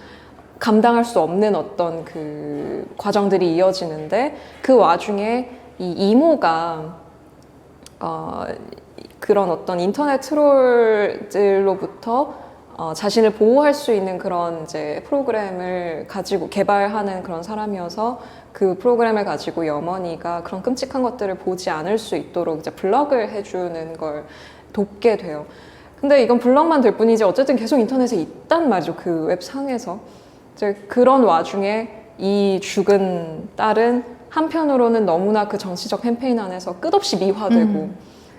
감당할 수 없는 어떤 그 과정들이 이어지는데, 그 와중에 이 이모가 그런 어떤 인터넷 트롤들로부터 자신을 보호할 수 있는 그런 이제 프로그램을 가지고 개발하는 그런 사람이어서 그 프로그램을 가지고 이 어머니가 그런 끔찍한 것들을 보지 않을 수 있도록 이제 블럭을 해주는 걸 돕게 돼요. 근데 이건 블럭만 될 뿐이지 어쨌든 계속 인터넷에 있단 말이죠. 그 웹상에서. 이제 그런 와중에 이 죽은 딸은 한편으로는 너무나 그 정치적 캠페인 안에서 끝없이 미화되고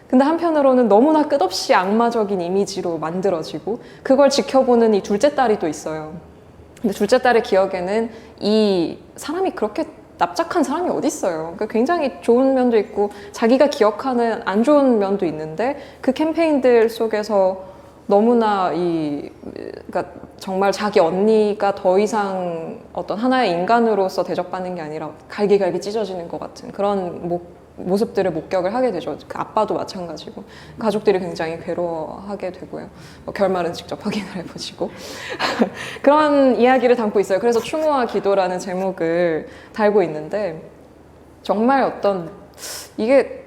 근데 한편으로는 너무나 끝없이 악마적인 이미지로 만들어지고 그걸 지켜보는 이 둘째 딸이 또 있어요. 근데 둘째 딸의 기억에는 이 사람이 그렇게 납작한 사람이 어디 있어요. 그러니까 굉장히 좋은 면도 있고 자기가 기억하는 안 좋은 면도 있는데 그 캠페인들 속에서 너무나 그러니까 정말 자기 언니가 더 이상 어떤 하나의 인간으로서 대접받는 게 아니라 갈기갈기 찢어지는 것 같은 그런 모습들을 목격을 하게 되죠. 그 아빠도 마찬가지고 가족들이 굉장히 괴로워하게 되고요. 결말은 직접 확인을 해보시고 그런 이야기를 담고 있어요. 그래서 추모와 기도라는 제목을 달고 있는데 정말 이게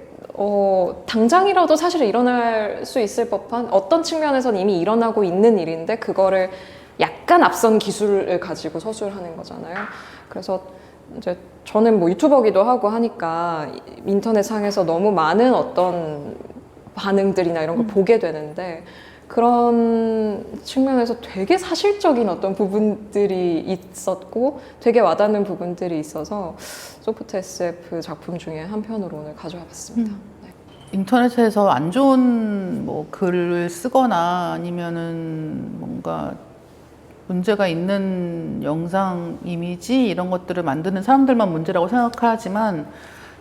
당장이라도 사실 일어날 수 있을 법한 어떤 측면에서는 이미 일어나고 있는 일인데 그거를 약간 앞선 기술을 가지고 서술하는 거잖아요. 그래서 이제 저는 뭐 유튜버기도 하고 하니까 인터넷상에서 너무 많은 어떤 반응들이나 이런 걸 보게 되는데 그런 측면에서 되게 사실적인 어떤 부분들이 있었고 되게 와닿는 부분들이 있어서 소프트 SF 작품 중에 한 편으로 오늘 가져와 봤습니다. 네. 인터넷에서 안 좋은 뭐 글을 쓰거나 아니면은 뭔가 문제가 있는 영상, 이미지 이런 것들을 만드는 사람들만 문제라고 생각하지만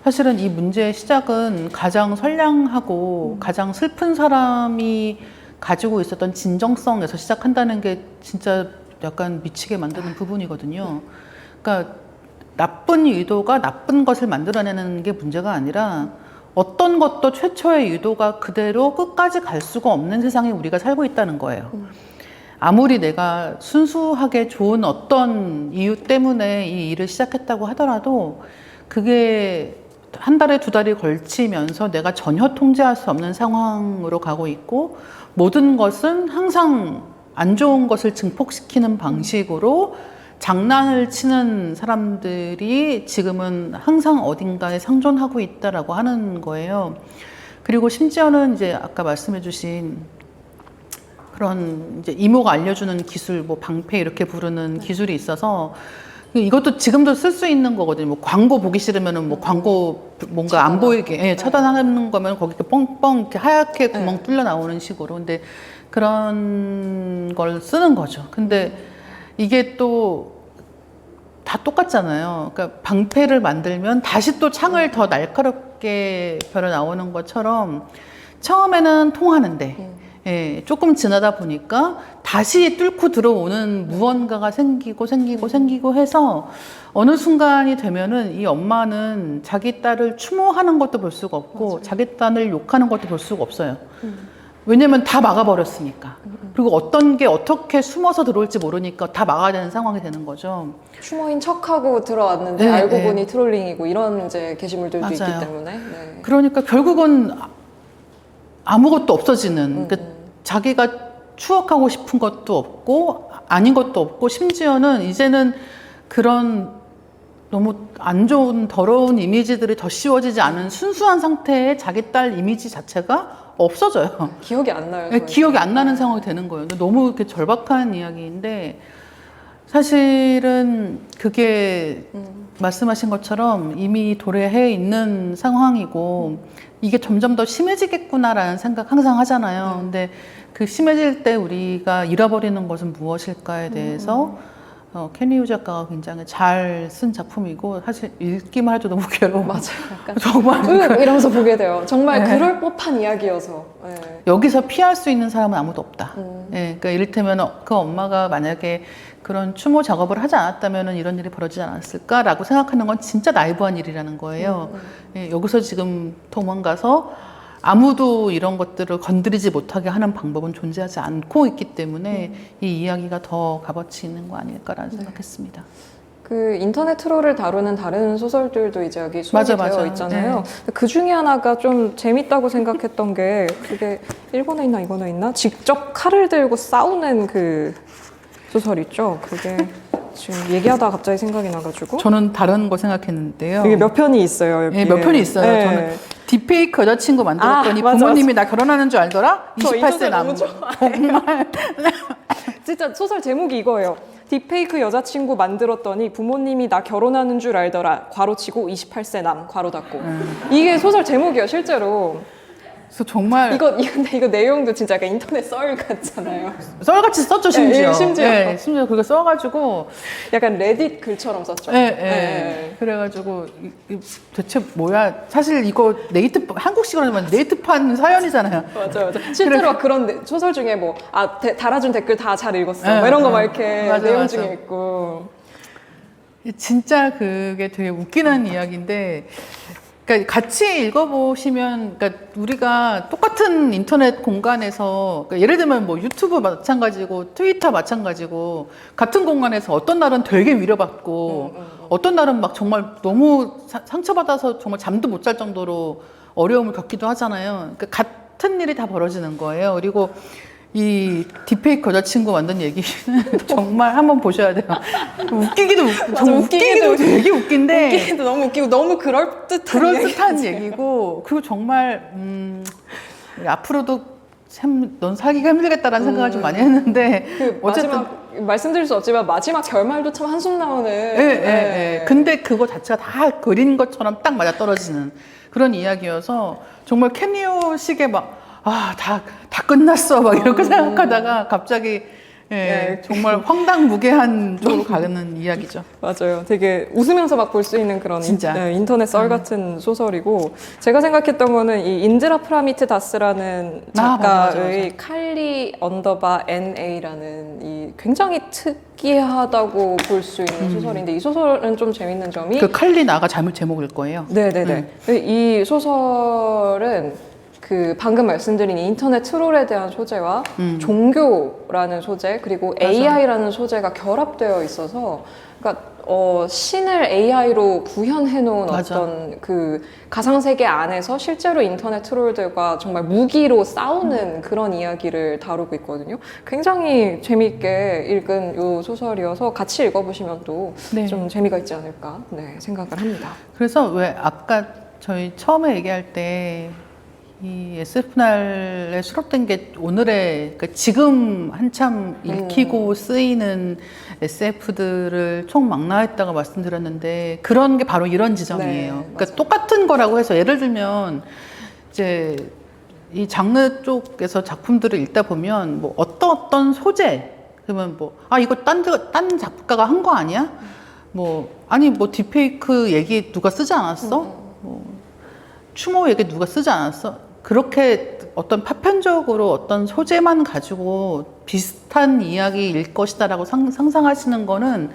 사실은 이 문제의 시작은 가장 선량하고 가장 슬픈 사람이 가지고 있었던 진정성에서 시작한다는 게 진짜 약간 미치게 만드는 부분이거든요. 그러니까 나쁜 의도가 나쁜 것을 만들어내는 게 문제가 아니라 어떤 것도 최초의 의도가 그대로 끝까지 갈 수가 없는 세상에 우리가 살고 있다는 거예요. 아무리 내가 순수하게 좋은 어떤 이유 때문에 이 일을 시작했다고 하더라도 그게 한 달에 두 달이 걸치면서 내가 전혀 통제할 수 없는 상황으로 가고 있고 모든 것은 항상 안 좋은 것을 증폭시키는 방식으로 장난을 치는 사람들이 지금은 항상 어딘가에 상존하고 있다라고 하는 거예요. 그리고 심지어는 이제 아까 말씀해 주신 그런 이제 이모가 알려주는 기술, 뭐 방패 이렇게 부르는 기술이 있어서 이것도 지금도 쓸 수 있는 거거든요. 뭐 광고 보기 싫으면은 뭐 광고 뭔가 안 보이게 차단하는 거면 거기 이렇게 뻥뻥 이렇게 하얗게 구멍 뚫려 나오는 식으로. 근데 그런 걸 쓰는 거죠. 근데 이게 또 다 똑같잖아요. 그러니까 방패를 만들면 다시 또 창을 더 날카롭게 벼려 나오는 것처럼 처음에는 통하는데 예, 조금 지나다 보니까 다시 뚫고 들어오는 무언가가 생기고 해서 어느 순간이 되면은 이 엄마는 자기 딸을 추모하는 것도 볼 수가 없고 맞아요. 자기 딸을 욕하는 것도 볼 수가 없어요. 왜냐면 다 막아버렸으니까. 그리고 어떤 게 어떻게 숨어서 들어올지 모르니까 다 막아야 되는 상황이 되는 거죠. 추모인 척하고 들어왔는데 알고 보니 트롤링이고 이런 이제 게시물들도 맞아요. 있기 때문에. 네. 그러니까 결국은 아무것도 없어지는. 그러니까 자기가 추억하고 싶은 것도 없고 아닌 것도 없고 심지어는 이제는 그런 너무 안 좋은 더러운 이미지들이 더 씌워지지 않은 순수한 상태의 자기 딸 이미지 자체가 없어져요. 기억이 안 나요. 네, 기억이 안 나는 상황이 되는 거예요. 너무 이렇게 절박한 이야기인데 사실은 그게 말씀하신 것처럼 이미 도래해 있는 상황이고 이게 점점 더 심해지겠구나라는 생각 항상 하잖아요. 근데 그 심해질 때 우리가 잃어버리는 것은 무엇일까에 대해서 케니 유 작가가 굉장히 잘 쓴 작품이고 사실 읽기만 해도 너무 괴로워. 맞아요. 약간 정말 이러면서 보게 돼요. 정말 그럴 법한 이야기여서. 네. 여기서 피할 수 있는 사람은 아무도 없다. 예, 그러니까 이를테면 그 엄마가 만약에 그런 추모 작업을 하지 않았다면 이런 일이 벌어지지 않았을까라고 생각하는 건 진짜 나이브한 일이라는 거예요. 예, 여기서 지금 도망가서 아무도 이런 것들을 건드리지 못하게 하는 방법은 존재하지 않고 있기 때문에 이 이야기가 더 값어치 있는 거 아닐까라는 생각했습니다. 그 인터넷 트롤을 다루는 다른 소설들도 이제 여기 수록이 맞아. 되어 있잖아요. 그 중에 하나가 좀 재밌다고 생각했던 게 그게 일본에 있나 이거나 있나? 직접 칼을 들고 싸우는 그 소설 있죠. 그게 지금 얘기하다가 갑자기 생각이 나가지고 저는 다른 거 생각했는데요. 이게 몇 편이 있어요. 여기에. 예, 몇 편이 있어요. 네. 저는 디페이크 여자친구 만들었더니 맞아, 부모님이 나 결혼하는 줄 알더라? 저 이 28세 소설 남. 너무 정말. 진짜 소설 제목이 이거예요. 딥페이크 여자친구 만들었더니 부모님이 나 결혼하는 줄 알더라. 괄호치고 28세 남 괄호 닫고. 이게 소설 제목이에요, 실제로. 그래서 정말 근데 이거 내용도 진짜 약간 인터넷 썰 같잖아요. 썰같이 썼죠, 심지어. 예, 심지어. 예, 심지어 그거 써가지고. 약간 레딧 글처럼 썼죠. 예, 예. 네. 그래가지고 대체 뭐야? 사실 이거 한국식으로 하면 네이트판 사연이잖아요. 맞아. 실제로 그런 소설 중에 달아준 댓글 다 잘 읽었어. 네, 뭐 이런 거 막 네. 이렇게 맞아, 내용 맞아. 중에 있고. 진짜 그게 되게 웃기는 이야기인데, 그러니까 같이 읽어보시면, 그러니까 우리가 똑같은 인터넷 공간에서, 그러니까 예를 들면 뭐 유튜브 마찬가지고 트위터 마찬가지고 같은 공간에서 어떤 날은 되게 위로받고 어떤 날은 막 정말 너무 상처받아서 정말 잠도 못 잘 정도로 어려움을 겪기도 하잖아요. 그러니까 같은 일이 다 벌어지는 거예요. 그리고 이 딥페이크 여자친구 만든 얘기는 정말 한번 보셔야 돼요. 웃기기도 되게 웃긴데 웃기기도 너무 웃기고 너무 그럴듯한 얘기고 그리고 정말 앞으로도 참 넌 살기가 힘들겠다라는 생각을 좀 많이 했는데 그 어쨌든 말씀드릴 수 없지만 마지막 결말도 참 한숨 나오는. 예. 근데 그거 자체가 다 그린 것처럼 딱 맞아 떨어지는 그런 이야기여서 정말 캐니오식의 다 끝났어 막 이렇게 생각하다가 갑자기 정말 황당무계한 쪽으로 가는 이야기죠. 맞아요. 되게 웃으면서 막 볼 수 있는 그런 진짜. 인터넷 썰 같은 소설이고 제가 생각했던 거는 이 인드라 프라미트 다스라는 작가의 맞아. 칼리 언더바 NA라는 이 굉장히 특이하다고 볼 수 있는 소설인데 이 소설은 좀 재밌는 점이 그 칼리 나가 제목일 거예요. 네네네. 이 소설은 그 방금 말씀드린 인터넷 트롤에 대한 소재와 종교라는 소재 그리고 맞아. AI라는 소재가 결합되어 있어서 그러니까 신을 AI로 구현해 놓은 맞아. 어떤 그 가상 세계 안에서 실제로 인터넷 트롤들과 정말 무기로 싸우는 그런 이야기를 다루고 있거든요. 굉장히 재미있게 읽은 요 소설이어서 같이 읽어보시면 또 좀 재미가 있지 않을까 생각을 합니다. 그래서 왜 아까 저희 처음에 얘기할 때 이 SF날에 수록된 게 오늘의 그러니까 지금 한참 읽히고 쓰이는 SF들을 총망라했다고 말씀드렸는데 그런 게 바로 이런 지점이에요. 네, 그러니까 똑같은 거라고 해서 예를 들면 이제 이 장르 쪽에서 작품들을 읽다 보면 뭐 어떤 소재 그러면 이거 딴 작가가 한 거 아니야? 아니 딥페이크 얘기 누가 쓰지 않았어? 추모 얘기 누가 쓰지 않았어? 그렇게 어떤 파편적으로 어떤 소재만 가지고 비슷한 이야기일 것이다라고 상상하시는 거는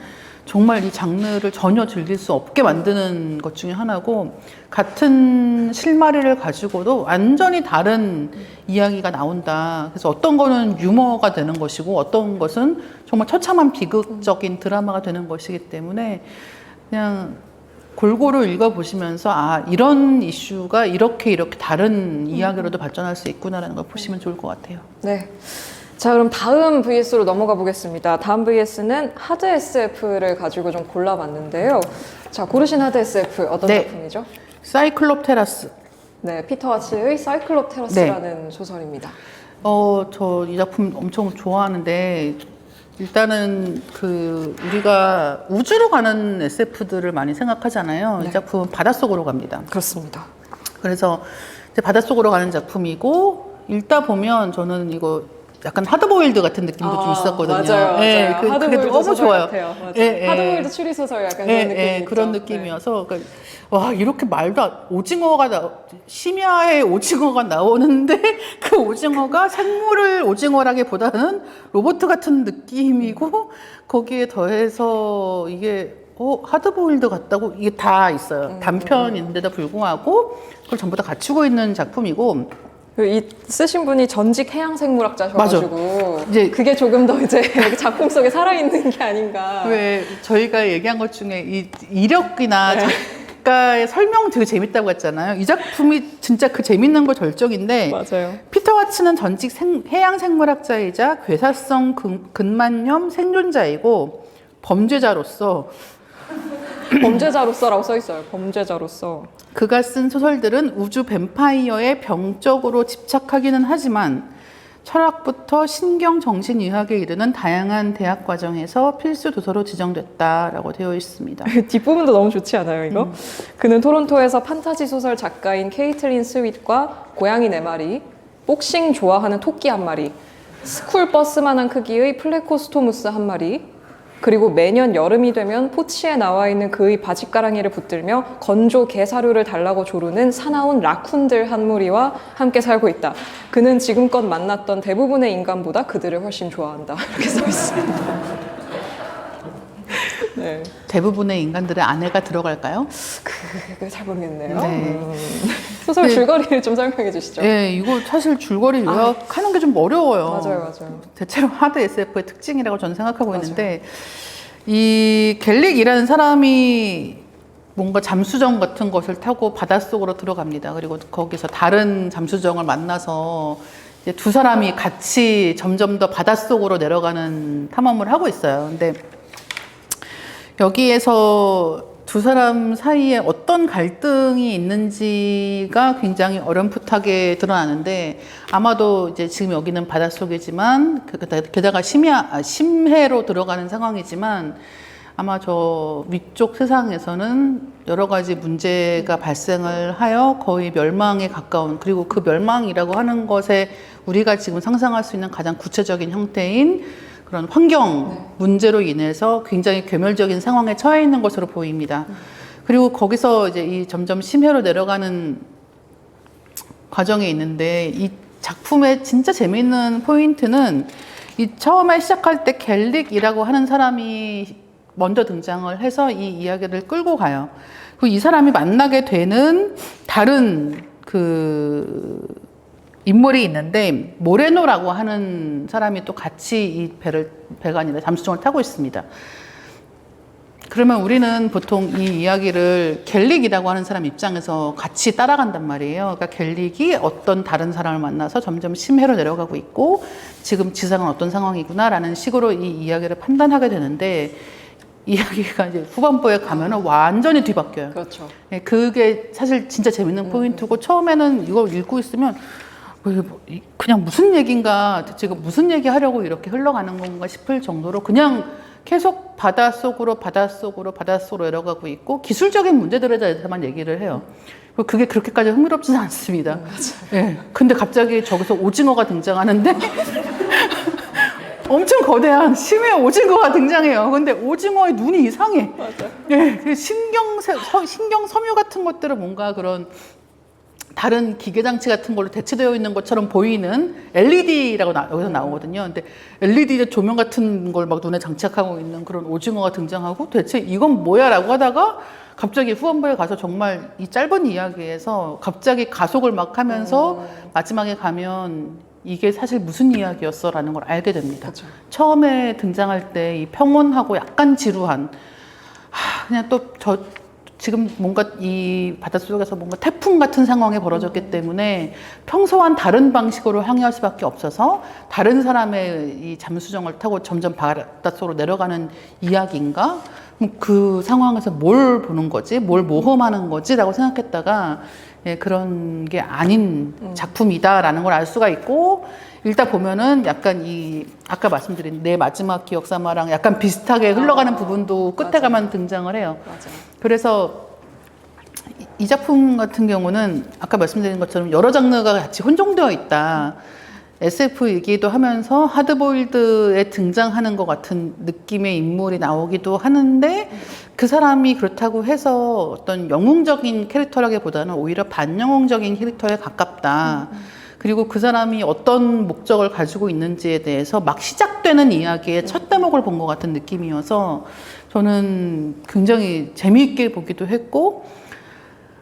정말 이 장르를 전혀 즐길 수 없게 만드는 것 중에 하나고 같은 실마리를 가지고도 완전히 다른 이야기가 나온다. 그래서 어떤 거는 유머가 되는 것이고 어떤 것은 정말 처참한 비극적인 드라마가 되는 것이기 때문에 그냥 골고루 읽어보시면서 이런 이슈가 이렇게 다른 이야기로도 발전할 수 있구나라는 걸 보시면 좋을 것 같아요. 네. 자, 그럼 다음 VS로 넘어가 보겠습니다. 다음 VS는 하드 SF를 가지고 좀 골라봤는데요. 자, 고르신 하드 SF 어떤 작품이죠? 사이클롭테라스. 네, 피터 하츠의 사이클롭 테라스라는 소설입니다. 저 이 작품 엄청 좋아하는데 일단은 우리가 우주로 가는 SF들을 많이 생각하잖아요. 이 작품은 바닷속으로 갑니다. 그렇습니다. 그래서 이제 바닷속으로 가는 작품이고 읽다 보면 저는 이거 약간 하드보일드 같은 느낌도 좀 있었거든요. 맞아요. 그게 너무 좋아요. 하드보일드 추리소설 약간 그런 느낌이 그런 느낌이어서 와 이렇게 심야에 오징어가 나오는데 그 오징어가 생물을 오징어라기보다는 로봇 같은 느낌이고 거기에 더해서 이게 하드보일드 같다고 이게 다 있어요. 단편인데도 불구하고 그걸 전부 다 갖추고 있는 작품이고 이 쓰신 분이 전직 해양생물학자셔가지고 이제 그게 조금 더 이제 작품 속에 살아있는 게 아닌가. 왜 저희가 얘기한 것 중에 이 이력이나 작가의 설명 되게 재밌다고 했잖아요. 이 작품이 진짜 그 재밌는 거 절정인데 맞아요. 피터 와츠는 전직 해양생물학자이자 괴사성 근만염 생존자이고 범죄자로서 범죄자로서라고 써 있어요. 범죄자로서. 그가 쓴 소설들은 우주 뱀파이어에 병적으로 집착하기는 하지만 철학부터 신경정신의학에 이르는 다양한 대학 과정에서 필수 도서로 지정됐다라고 되어 있습니다. 뒷부분도 너무 좋지 않아요, 이거? 그는 토론토에서 판타지 소설 작가인 케이틀린 스윗과 고양이 4마리, 복싱 좋아하는 토끼 1마리, 스쿨 버스만한 크기의 플레코스토무스 1마리, 그리고 매년 여름이 되면 포치에 나와 있는 그의 바짓가랑이를 붙들며 건조 게사료를 달라고 조르는 사나운 라쿤들 한 무리와 함께 살고 있다. 그는 지금껏 만났던 대부분의 인간보다 그들을 훨씬 좋아한다. 이렇게 써 있습니다. 네. 대부분의 인간들의 아내가 들어갈까요? 그게 잘 모르겠네요. 네. 소설 네. 줄거리를 좀 설명해 주시죠. 네, 이거 사실 줄거리 요약하는 게 좀 어려워요. 맞아요. 대체로 하드 SF의 특징이라고 저는 생각하고 맞아요. 있는데 이 갤릭이라는 사람이 뭔가 잠수정 같은 것을 타고 바닷속으로 들어갑니다. 그리고 거기서 다른 잠수정을 만나서 이제 두 사람이 같이 점점 더 바닷속으로 내려가는 탐험을 하고 있어요. 근데 여기에서 두 사람 사이에 어떤 갈등이 있는지가 굉장히 어렴풋하게 드러나는데 아마도 이제 지금 여기는 바닷속이지만 게다가 심해로 들어가는 상황이지만 아마 저 위쪽 세상에서는 여러 가지 문제가 발생을 하여 거의 멸망에 가까운, 그리고 그 멸망이라고 하는 것에 우리가 지금 상상할 수 있는 가장 구체적인 형태인 그런 환경 문제로 인해서 굉장히 괴멸적인 상황에 처해 있는 것으로 보입니다. 그리고 거기서 이제 이 점점 심해로 내려가는 과정에 있는데 이 작품의 진짜 재미있는 포인트는 이 처음에 시작할 때 갤릭이라고 하는 사람이 먼저 등장을 해서 이 이야기를 끌고 가요. 그리고 이 사람이 만나게 되는 다른 그 인물이 있는데 모레노라고 하는 사람이 또 같이 이 배가 아니라 잠수정을 타고 있습니다. 그러면 우리는 보통 이 이야기를 갤릭이라고 하는 사람 입장에서 같이 따라간단 말이에요. 그러니까 갤릭이 어떤 다른 사람을 만나서 점점 심해로 내려가고 있고 지금 지상은 어떤 상황이구나라는 식으로 이 이야기를 판단하게 되는데 이야기가 이제 후반부에 가면은 완전히 뒤바뀌어요. 그렇죠. 네, 그게 사실 진짜 재밌는 포인트고 처음에는 이걸 읽고 있으면 그냥 무슨 얘기인가, 대체 이거 무슨 얘기 하려고 이렇게 흘러가는 건가 싶을 정도로 그냥 계속 바닷속으로 내려가고 있고 기술적인 문제들에 대해서만 얘기를 해요. 그게 그렇게까지 흥미롭지는 않습니다. 네, 근데 갑자기 저기서 오징어가 등장하는데 엄청 거대한 심해 오징어가 등장해요. 근데 오징어의 눈이 이상해. 맞아요. 네, 신경 섬유 같은 것들은 뭔가 그런 다른 기계 장치 같은 걸로 대체되어 있는 것처럼 보이는 LED라고 여기서 나오거든요. 근데 LED 조명 같은 걸 막 눈에 장착하고 있는 그런 오징어가 등장하고 대체 이건 뭐야라고 하다가 갑자기 후반부에 가서 정말 이 짧은 이야기에서 갑자기 가속을 막 하면서 마지막에 가면 이게 사실 무슨 이야기였어라는 걸 알게 됩니다. 그렇죠. 처음에 등장할 때 이 평온하고 약간 지루한 그냥 또 지금 뭔가 이 바닷속에서 뭔가 태풍 같은 상황이 벌어졌기 때문에 평소와는 다른 방식으로 항해할 수밖에 없어서 다른 사람의 이 잠수정을 타고 점점 바닷속으로 내려가는 이야기인가? 그 상황에서 뭘 보는 거지? 뭘 모험하는 거지? 라고 생각했다가 예, 그런 게 아닌 작품이다라는 걸 알 수가 있고 읽다 보면은 약간 이 아까 말씀드린 내 마지막 기억사마랑 약간 비슷하게 흘러가는 부분도 끝에 맞아. 가면 등장을 해요. 맞아요. 그래서 이 작품 같은 경우는 아까 말씀드린 것처럼 여러 장르가 같이 혼종되어 있다. SF이기도 하면서 하드보일드에 등장하는 것 같은 느낌의 인물이 나오기도 하는데 그 사람이 그렇다고 해서 어떤 영웅적인 캐릭터라기보다는 오히려 반영웅적인 캐릭터에 가깝다. 그리고 그 사람이 어떤 목적을 가지고 있는지에 대해서 막 시작되는 이야기의 첫 대목을 본 것 같은 느낌이어서 저는 굉장히 재미있게 보기도 했고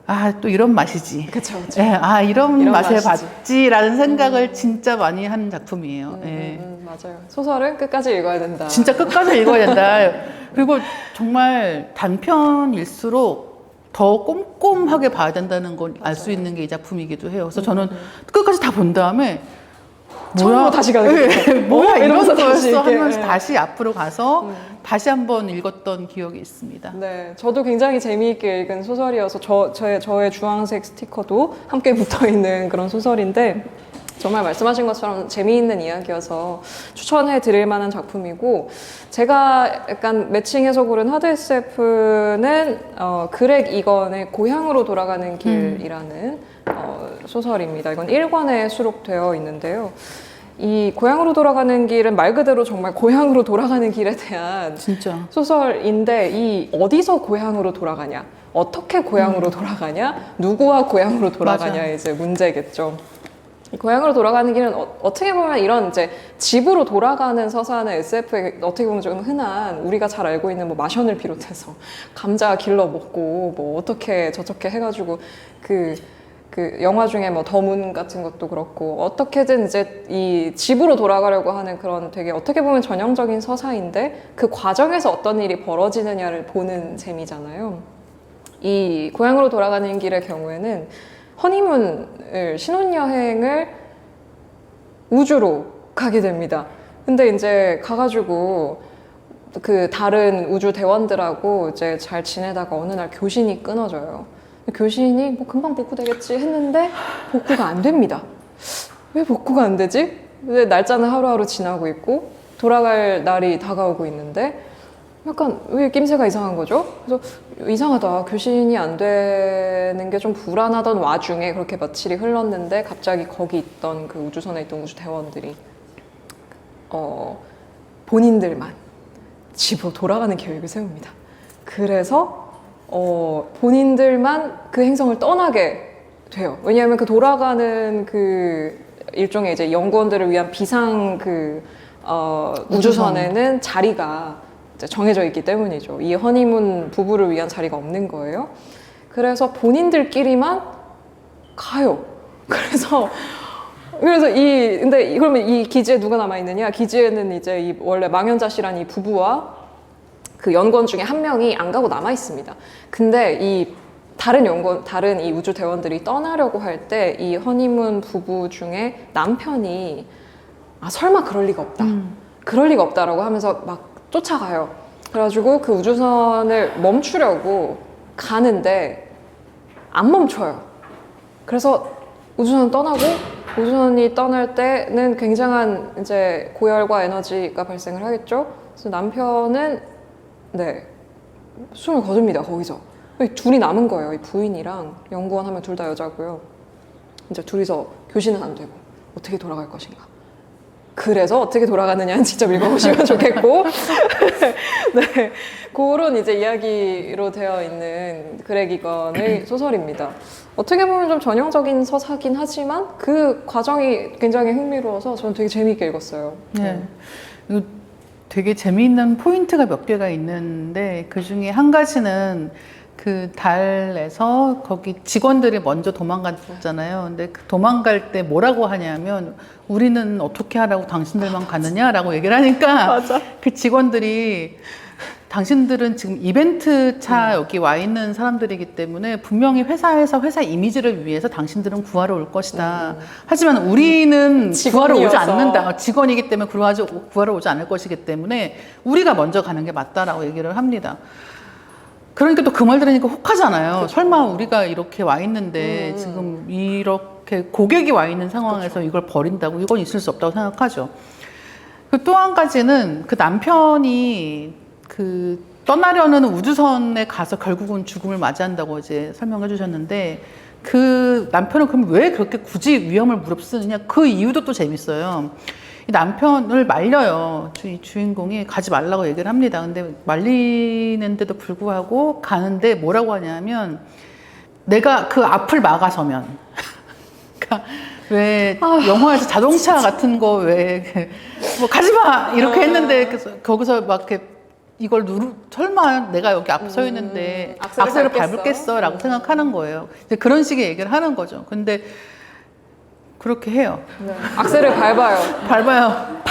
아, 또 이런 맛이지. 그쵸, 그쵸. 예, 아, 이런 이런 맛에 맛이지. 봤지라는 생각을 진짜 많이 하는 작품이에요. 예. 맞아요. 소설은 끝까지 읽어야 된다. 진짜 끝까지 읽어야 된다. 그리고 정말 단편일수록 더 꼼꼼하게 봐야 된다는 걸 알 수 있는 게 이 작품이기도 해요. 그래서 저는 끝까지 다 본 다음에 처음으로 다시 가는 거죠. 뭐야 이런 이러면서 다시 거였어 이렇게. 하면서 다시 앞으로 가서 다시 한번 읽었던 기억이 있습니다. 네, 저도 굉장히 재미있게 읽은 소설이어서 저의 주황색 스티커도 함께 붙어 있는 그런 소설인데 정말 말씀하신 것처럼 재미있는 이야기여서 추천해 드릴 만한 작품이고 제가 약간 매칭 해석으로는 하드 SF는 그렉 이건의 고향으로 돌아가는 길이라는 소설입니다. 이건 1권에 수록되어 있는데요. 이 고향으로 돌아가는 길은 말 그대로 정말 고향으로 돌아가는 길에 대한 진짜. 소설인데 이 어디서 고향으로 돌아가냐, 어떻게 고향으로 돌아가냐, 누구와 고향으로 돌아가냐 맞아. 이제 문제겠죠. 이 고향으로 돌아가는 길은 어떻게 보면 이런 이제 집으로 돌아가는 서사는 SF에 어떻게 보면 좀 흔한 우리가 잘 알고 있는 뭐 마션을 비롯해서 감자 길러 먹고 뭐 어떻게 저렇게 해가지고 그 영화 중에 뭐 더문 같은 것도 그렇고 어떻게든 이제 이 집으로 돌아가려고 하는 그런 되게 어떻게 보면 전형적인 서사인데 그 과정에서 어떤 일이 벌어지느냐를 보는 재미잖아요. 이 고향으로 돌아가는 길의 경우에는 허니문을 신혼여행을 우주로 가게 됩니다. 근데 이제 가가지고 그 다른 우주 대원들하고 이제 잘 지내다가 어느 날 교신이 끊어져요. 교신이 뭐 금방 복구되겠지 했는데 복구가 안 됩니다. 왜 복구가 안 되지? 왜 날짜는 하루하루 지나고 있고 돌아갈 날이 다가오고 있는데 약간 왜 낌새가 이상한 거죠? 그래서 이상하다. 교신이 안 되는 게 좀 불안하던 와중에 그렇게 며칠이 흘렀는데 갑자기 거기 있던 그 우주선에 있던 우주 대원들이 본인들만 집으로 돌아가는 계획을 세웁니다. 그래서 본인들만 그 행성을 떠나게 돼요. 왜냐하면 그 돌아가는 그 일종의 이제 연구원들을 위한 비상 우주선에는 자리가 이제 정해져 있기 때문이죠. 이 허니문 부부를 위한 자리가 없는 거예요. 그래서 본인들끼리만 가요. 그래서 근데 그러면 이 기지에 누가 남아 있느냐? 기지에는 이제 이 원래 망연자실한 이 부부와 그 연구원 중에 한 명이 안 가고 남아 있습니다. 근데 이 다른 이 우주 대원들이 떠나려고 할 때 이 허니문 부부 중에 남편이 설마 그럴 리가 없다. 그럴 리가 없다라고 하면서 막 쫓아가요. 그래가지고 그 우주선을 멈추려고 가는데 안 멈춰요. 그래서 우주선 떠나고 우주선이 떠날 때는 굉장한 이제 고열과 에너지가 발생을 하겠죠. 그래서 남편은 숨을 거둡니다. 거기서 둘이 남은 거예요. 이 부인이랑 연구원 하면 둘 다 여자고요. 이제 둘이서 교신은 안 되고 어떻게 돌아갈 것인가. 그래서 어떻게 돌아가느냐는 직접 읽어보시면 좋겠고 네, 그런 이제 이야기로 되어 있는 그렉 이건의 소설입니다. 어떻게 보면 좀 전형적인 서사긴 하지만 그 과정이 굉장히 흥미로워서 저는 되게 재미있게 읽었어요. 네. 이거 되게 재미있는 포인트가 몇 개가 있는데 그 중에 한 가지는 그 달에서 거기 직원들이 먼저 도망갔잖아요. 근데 그 도망갈 때 뭐라고 하냐면 우리는 어떻게 하라고 당신들만 가느냐라고 얘기를 하니까 맞아. 그 직원들이 당신들은 지금 이벤트 차 여기 와 있는 사람들이기 때문에 분명히 회사에서 회사 이미지를 위해서 당신들은 구하러 올 것이다. 하지만 우리는 구하러 오지 직원이어서. 않는다. 직원이기 때문에 구하러 오지 않을 것이기 때문에 우리가 먼저 가는 게 맞다라고 얘기를 합니다. 그러니까 또 그 말 들으니까 혹하잖아요. 그렇죠. 설마 우리가 이렇게 와 있는데 지금 이렇게 고객이 와 있는 상황에서 그렇죠. 이걸 버린다고 이건 있을 수 없다고 생각하죠. 또 한 가지는 그 남편이 그 떠나려는 우주선에 가서 결국은 죽음을 맞이한다고 이제 설명해 주셨는데 그 남편은 그럼 왜 그렇게 굳이 위험을 무릅쓰느냐 그 이유도 또 재밌어요. 이 남편을 말려요. 이 주인공이 가지 말라고 얘기를 합니다. 근데 말리는데도 불구하고 가는데 뭐라고 하냐면 내가 그 앞을 막아서면 그러니까 왜 영화에서 자동차 같은 거 왜 뭐 가지마 이렇게 했는데 그래서 거기서 막 이렇게 이걸 설마 내가 여기 앞에 서 있는데 악셀을 밟을겠어? 라고 생각하는 거예요. 이제 그런 식의 얘기를 하는 거죠. 근데 그렇게 해요. 네. 악셀을 밟아요. 밟아요.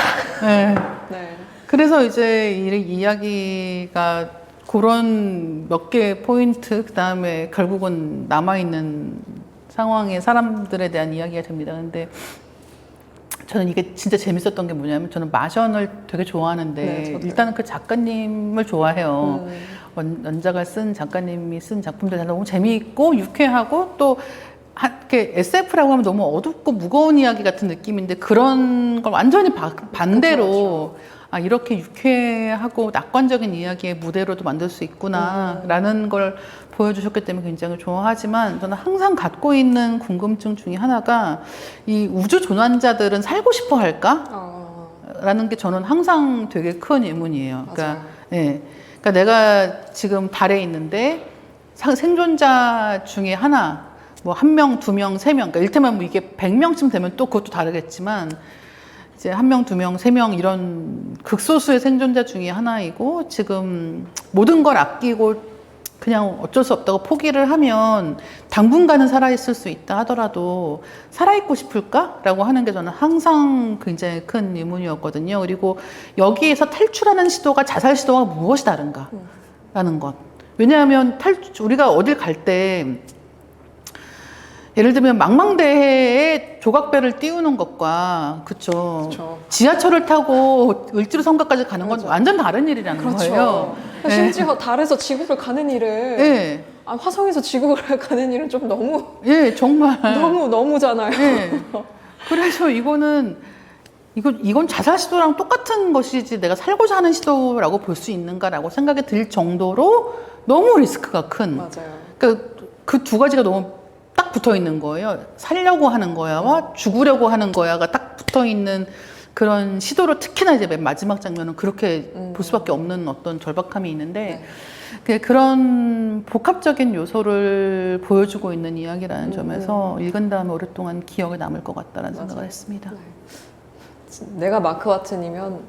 네. 네. 그래서 이제 이 이야기가 그런 몇 개의 포인트, 그 다음에 결국은 남아있는 상황의 사람들에 대한 이야기가 됩니다. 근데 저는 이게 진짜 재밌었던 게 뭐냐면 저는 마션을 되게 좋아하는데 네, 일단은 그 작가님을 좋아해요. 원작을 쓴 작가님이 쓴 작품들 다 너무 재미있고 유쾌하고 또 이렇게 SF라고 하면 너무 어둡고 무거운 이야기 같은 느낌인데 그런 걸 완전히 반대로 아, 이렇게 유쾌하고 낙관적인 이야기의 무대로도 만들 수 있구나라는 걸 보여주셨기 때문에 굉장히 좋아하지만 저는 항상 갖고 있는 궁금증 중에 하나가 이 우주 조난자들은 살고 싶어 할까? 라는 게 저는 항상 되게 큰 의문이에요. 그러니까, 예. 그러니까 내가 지금 달에 있는데 생존자 중에 하나, 뭐 1명, 2명, 3명, 그러니까 이를테면 뭐 이게 100명쯤 되면 또 그것도 다르겠지만 이제 1명, 2명, 3명 이런 극소수의 생존자 중에 하나이고 지금 모든 걸 아끼고 그냥 어쩔 수 없다고 포기를 하면 당분간은 살아있을 수 있다 하더라도 살아있고 싶을까? 라고 하는 게 저는 항상 굉장히 큰 의문이었거든요. 그리고 여기에서 탈출하는 시도가 자살 시도와 무엇이 다른가? 라는 것. 왜냐하면 우리가 어딜 갈 때 예를 들면 망망대해에 조각배를 띄우는 것과 그쵸. 지하철을 타고 을지로 섬까지 가는 건 완전 다른 일이라는 거예요. 심지어 달에서 지구를 가는 일은 네. 화성에서 지구를 가는 일은 좀 너무 정말 너무잖아요. 그래서 이건 자살 시도랑 똑같은 것이지 내가 살고자 하는 시도라고 볼 수 있는가라고 생각이 들 정도로 너무 리스크가 큰. 맞아요. 그러니까 그 두 가지가 너무 딱 붙어 있는 거예요. 살려고 하는 거야와 죽으려고 하는 거야가 딱 붙어 있는 그런 시도로 특히나 이제 맨 마지막 장면은 그렇게 볼 수밖에 없는 어떤 절박함이 있는데 그런 복합적인 요소를 보여주고 있는 이야기라는 점에서 읽은 다음에 오랫동안 기억에 남을 것 같다는 생각을 했습니다. 내가 마크 와튼이면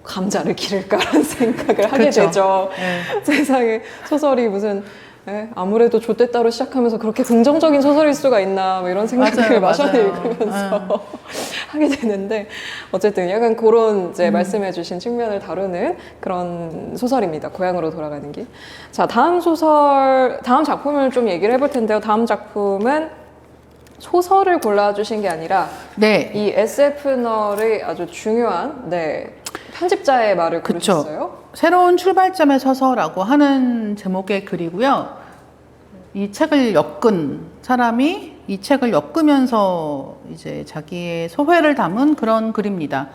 감자를 기를까라는 생각을 하게 되죠. 세상에 소설이 무슨 아무래도 좆됐다로 시작하면서 그렇게 긍정적인 소설일 수가 있나 뭐 이런 생각을 마션을 읽으면서 하게 되는데 어쨌든 약간 그런 이제 말씀해주신 측면을 다루는 그런 소설입니다. 고향으로 돌아가는 길. 자, 다음 작품을 좀 얘기를 해볼 텐데요. 다음 작품은 소설을 골라주신 게 아니라 이 SF너의 아주 중요한 편집자의 말을 고르셨어요. 새로운 출발점에 서서라고 하는 제목의 글이고요. 이 책을 엮은 사람이 이 책을 엮으면서 이제 자기의 소회를 담은 그런 글입니다.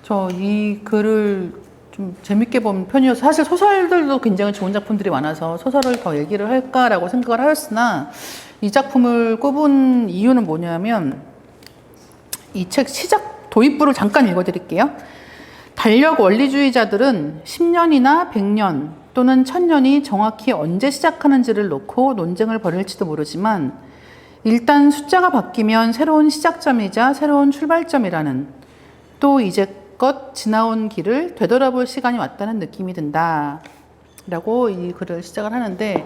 저 이 글을 좀 재밌게 본 편이어서 사실 소설들도 굉장히 좋은 작품들이 많아서 소설을 더 얘기를 할까라고 생각을 하였으나 이 작품을 꼽은 이유는 뭐냐면 이 책 시작 도입부를 잠깐 읽어드릴게요. 달력 원리주의자들은 10년이나 100년 또는 1000년이 정확히 언제 시작하는지를 놓고 논쟁을 벌일지도 모르지만 일단 숫자가 바뀌면 새로운 시작점이자 새로운 출발점이라는 또 이제껏 지나온 길을 되돌아볼 시간이 왔다는 느낌이 든다 라고 이 글을 시작을 하는데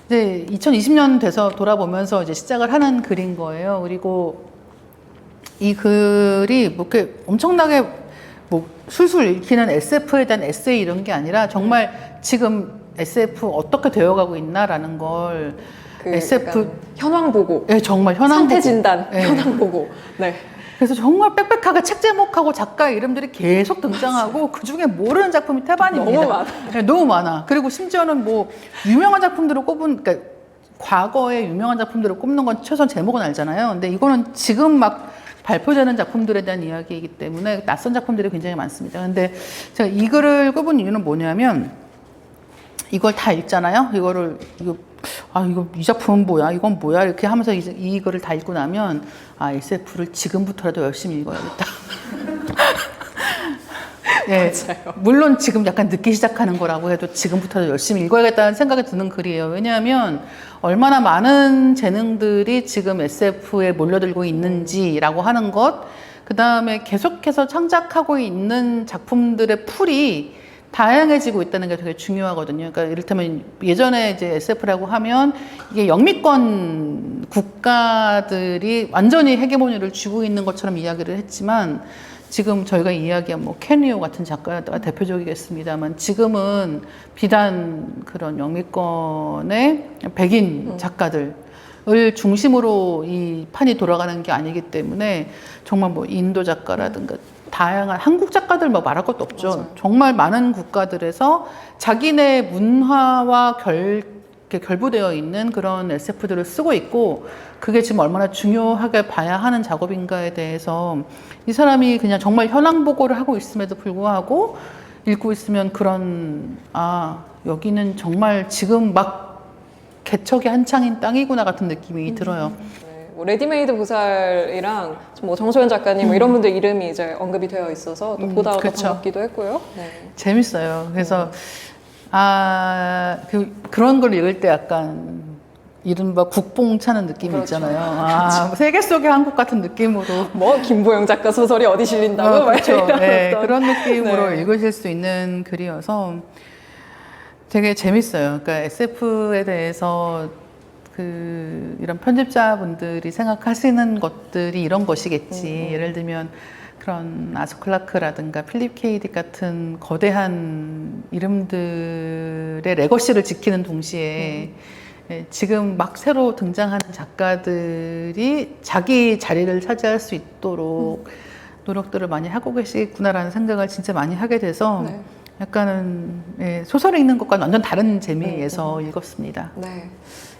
이제 2020년 돼서 돌아보면서 이제 시작을 하는 글인 거예요. 그리고 이 글이 뭐 이렇게 엄청나게 뭐 술술 읽히는 SF에 대한 에세이 이런 게 아니라 정말 지금 SF 어떻게 되어가고 있나라는 걸 SF 현황 보고, 정말 현황 상태 보고. 진단, 현황 보고. 그래서 정말 빽빽하게 책 제목하고 작가 이름들이 계속 등장하고 그 중에 모르는 작품이 태반입니다. 너무 많아. 너무 많아. 그리고 심지어는 뭐 유명한 작품들을 그러니까 과거에 유명한 작품들을 꼽는 건 최소한 제목은 알잖아요. 근데 이거는 지금 막 발표되는 작품들에 대한 이야기이기 때문에 낯선 작품들이 굉장히 많습니다. 근데 제가 이 글을 꼽은 이유는 뭐냐면 이걸 다 읽잖아요. 이 작품은 뭐야? 이건 뭐야? 이렇게 하면서 이 글을 다 읽고 나면 SF를 지금부터라도 열심히 읽어야겠다. 맞아요. 물론 지금 약간 늦게 시작하는 거라고 해도 지금부터라도 열심히 읽어야겠다는 생각이 드는 글이에요. 왜냐하면 얼마나 많은 재능들이 지금 SF에 몰려들고 있는지라고 하는 것, 그 다음에 계속해서 창작하고 있는 작품들의 풀이 다양해지고 있다는 게 되게 중요하거든요. 그러니까 이를테면 예전에 이제 SF라고 하면 이게 영미권 국가들이 완전히 헤게모니를 쥐고 있는 것처럼 이야기를 했지만 지금 저희가 이야기한 뭐 캐니오 같은 작가가 대표적이겠습니다만 지금은 비단 그런 영미권의 백인 작가들 을 중심으로 이 판이 돌아가는 게 아니기 때문에 정말 뭐 인도 작가라든가 다양한 한국 작가들 뭐 말할 것도 없죠. 맞아요. 정말 많은 국가들에서 자기네 문화와 결부되어 있는 그런 SF들을 쓰고 있고 그게 지금 얼마나 중요하게 봐야 하는 작업인가에 대해서 이 사람이 그냥 정말 현황 보고를 하고 있음에도 불구하고 읽고 있으면 그런 여기는 정말 지금 막 개척이 한창인 땅이구나 같은 느낌이 들어요. 네, 뭐 레디메이드 보살이랑 뭐 정소연 작가님 뭐 이런 분들 이름이 이제 언급이 되어 있어서 또 보다가 더 그쵸. 반갑기도 했고요. 네. 재밌어요. 그래서 그런 걸 읽을 때 약간 이른바 국뽕 차는 느낌이 그렇죠. 있잖아요. 세계 속의 한국 같은 느낌으로. 뭐 김보영 작가 소설이 어디 실린다고 막 그렇죠. 이런 네, 어떤- 그런 느낌으로 네. 읽으실 수 있는 글이어서 되게 재밌어요. 그러니까 SF에 대해서 이런 편집자분들이 생각하시는 것들이 이런 것이겠지. 예를 들면 그런 아서 클라크라든가 필립 케이딕 같은 거대한 이름들의 레거시를 지키는 동시에 지금 막 새로 등장하는 작가들이 자기 자리를 차지할 수 있도록 노력들을 많이 하고 계시구나라는 생각을 진짜 많이 하게 돼서 네. 약간은 소설을 읽는 것과는 완전 다른 재미에서 읽었습니다. 네.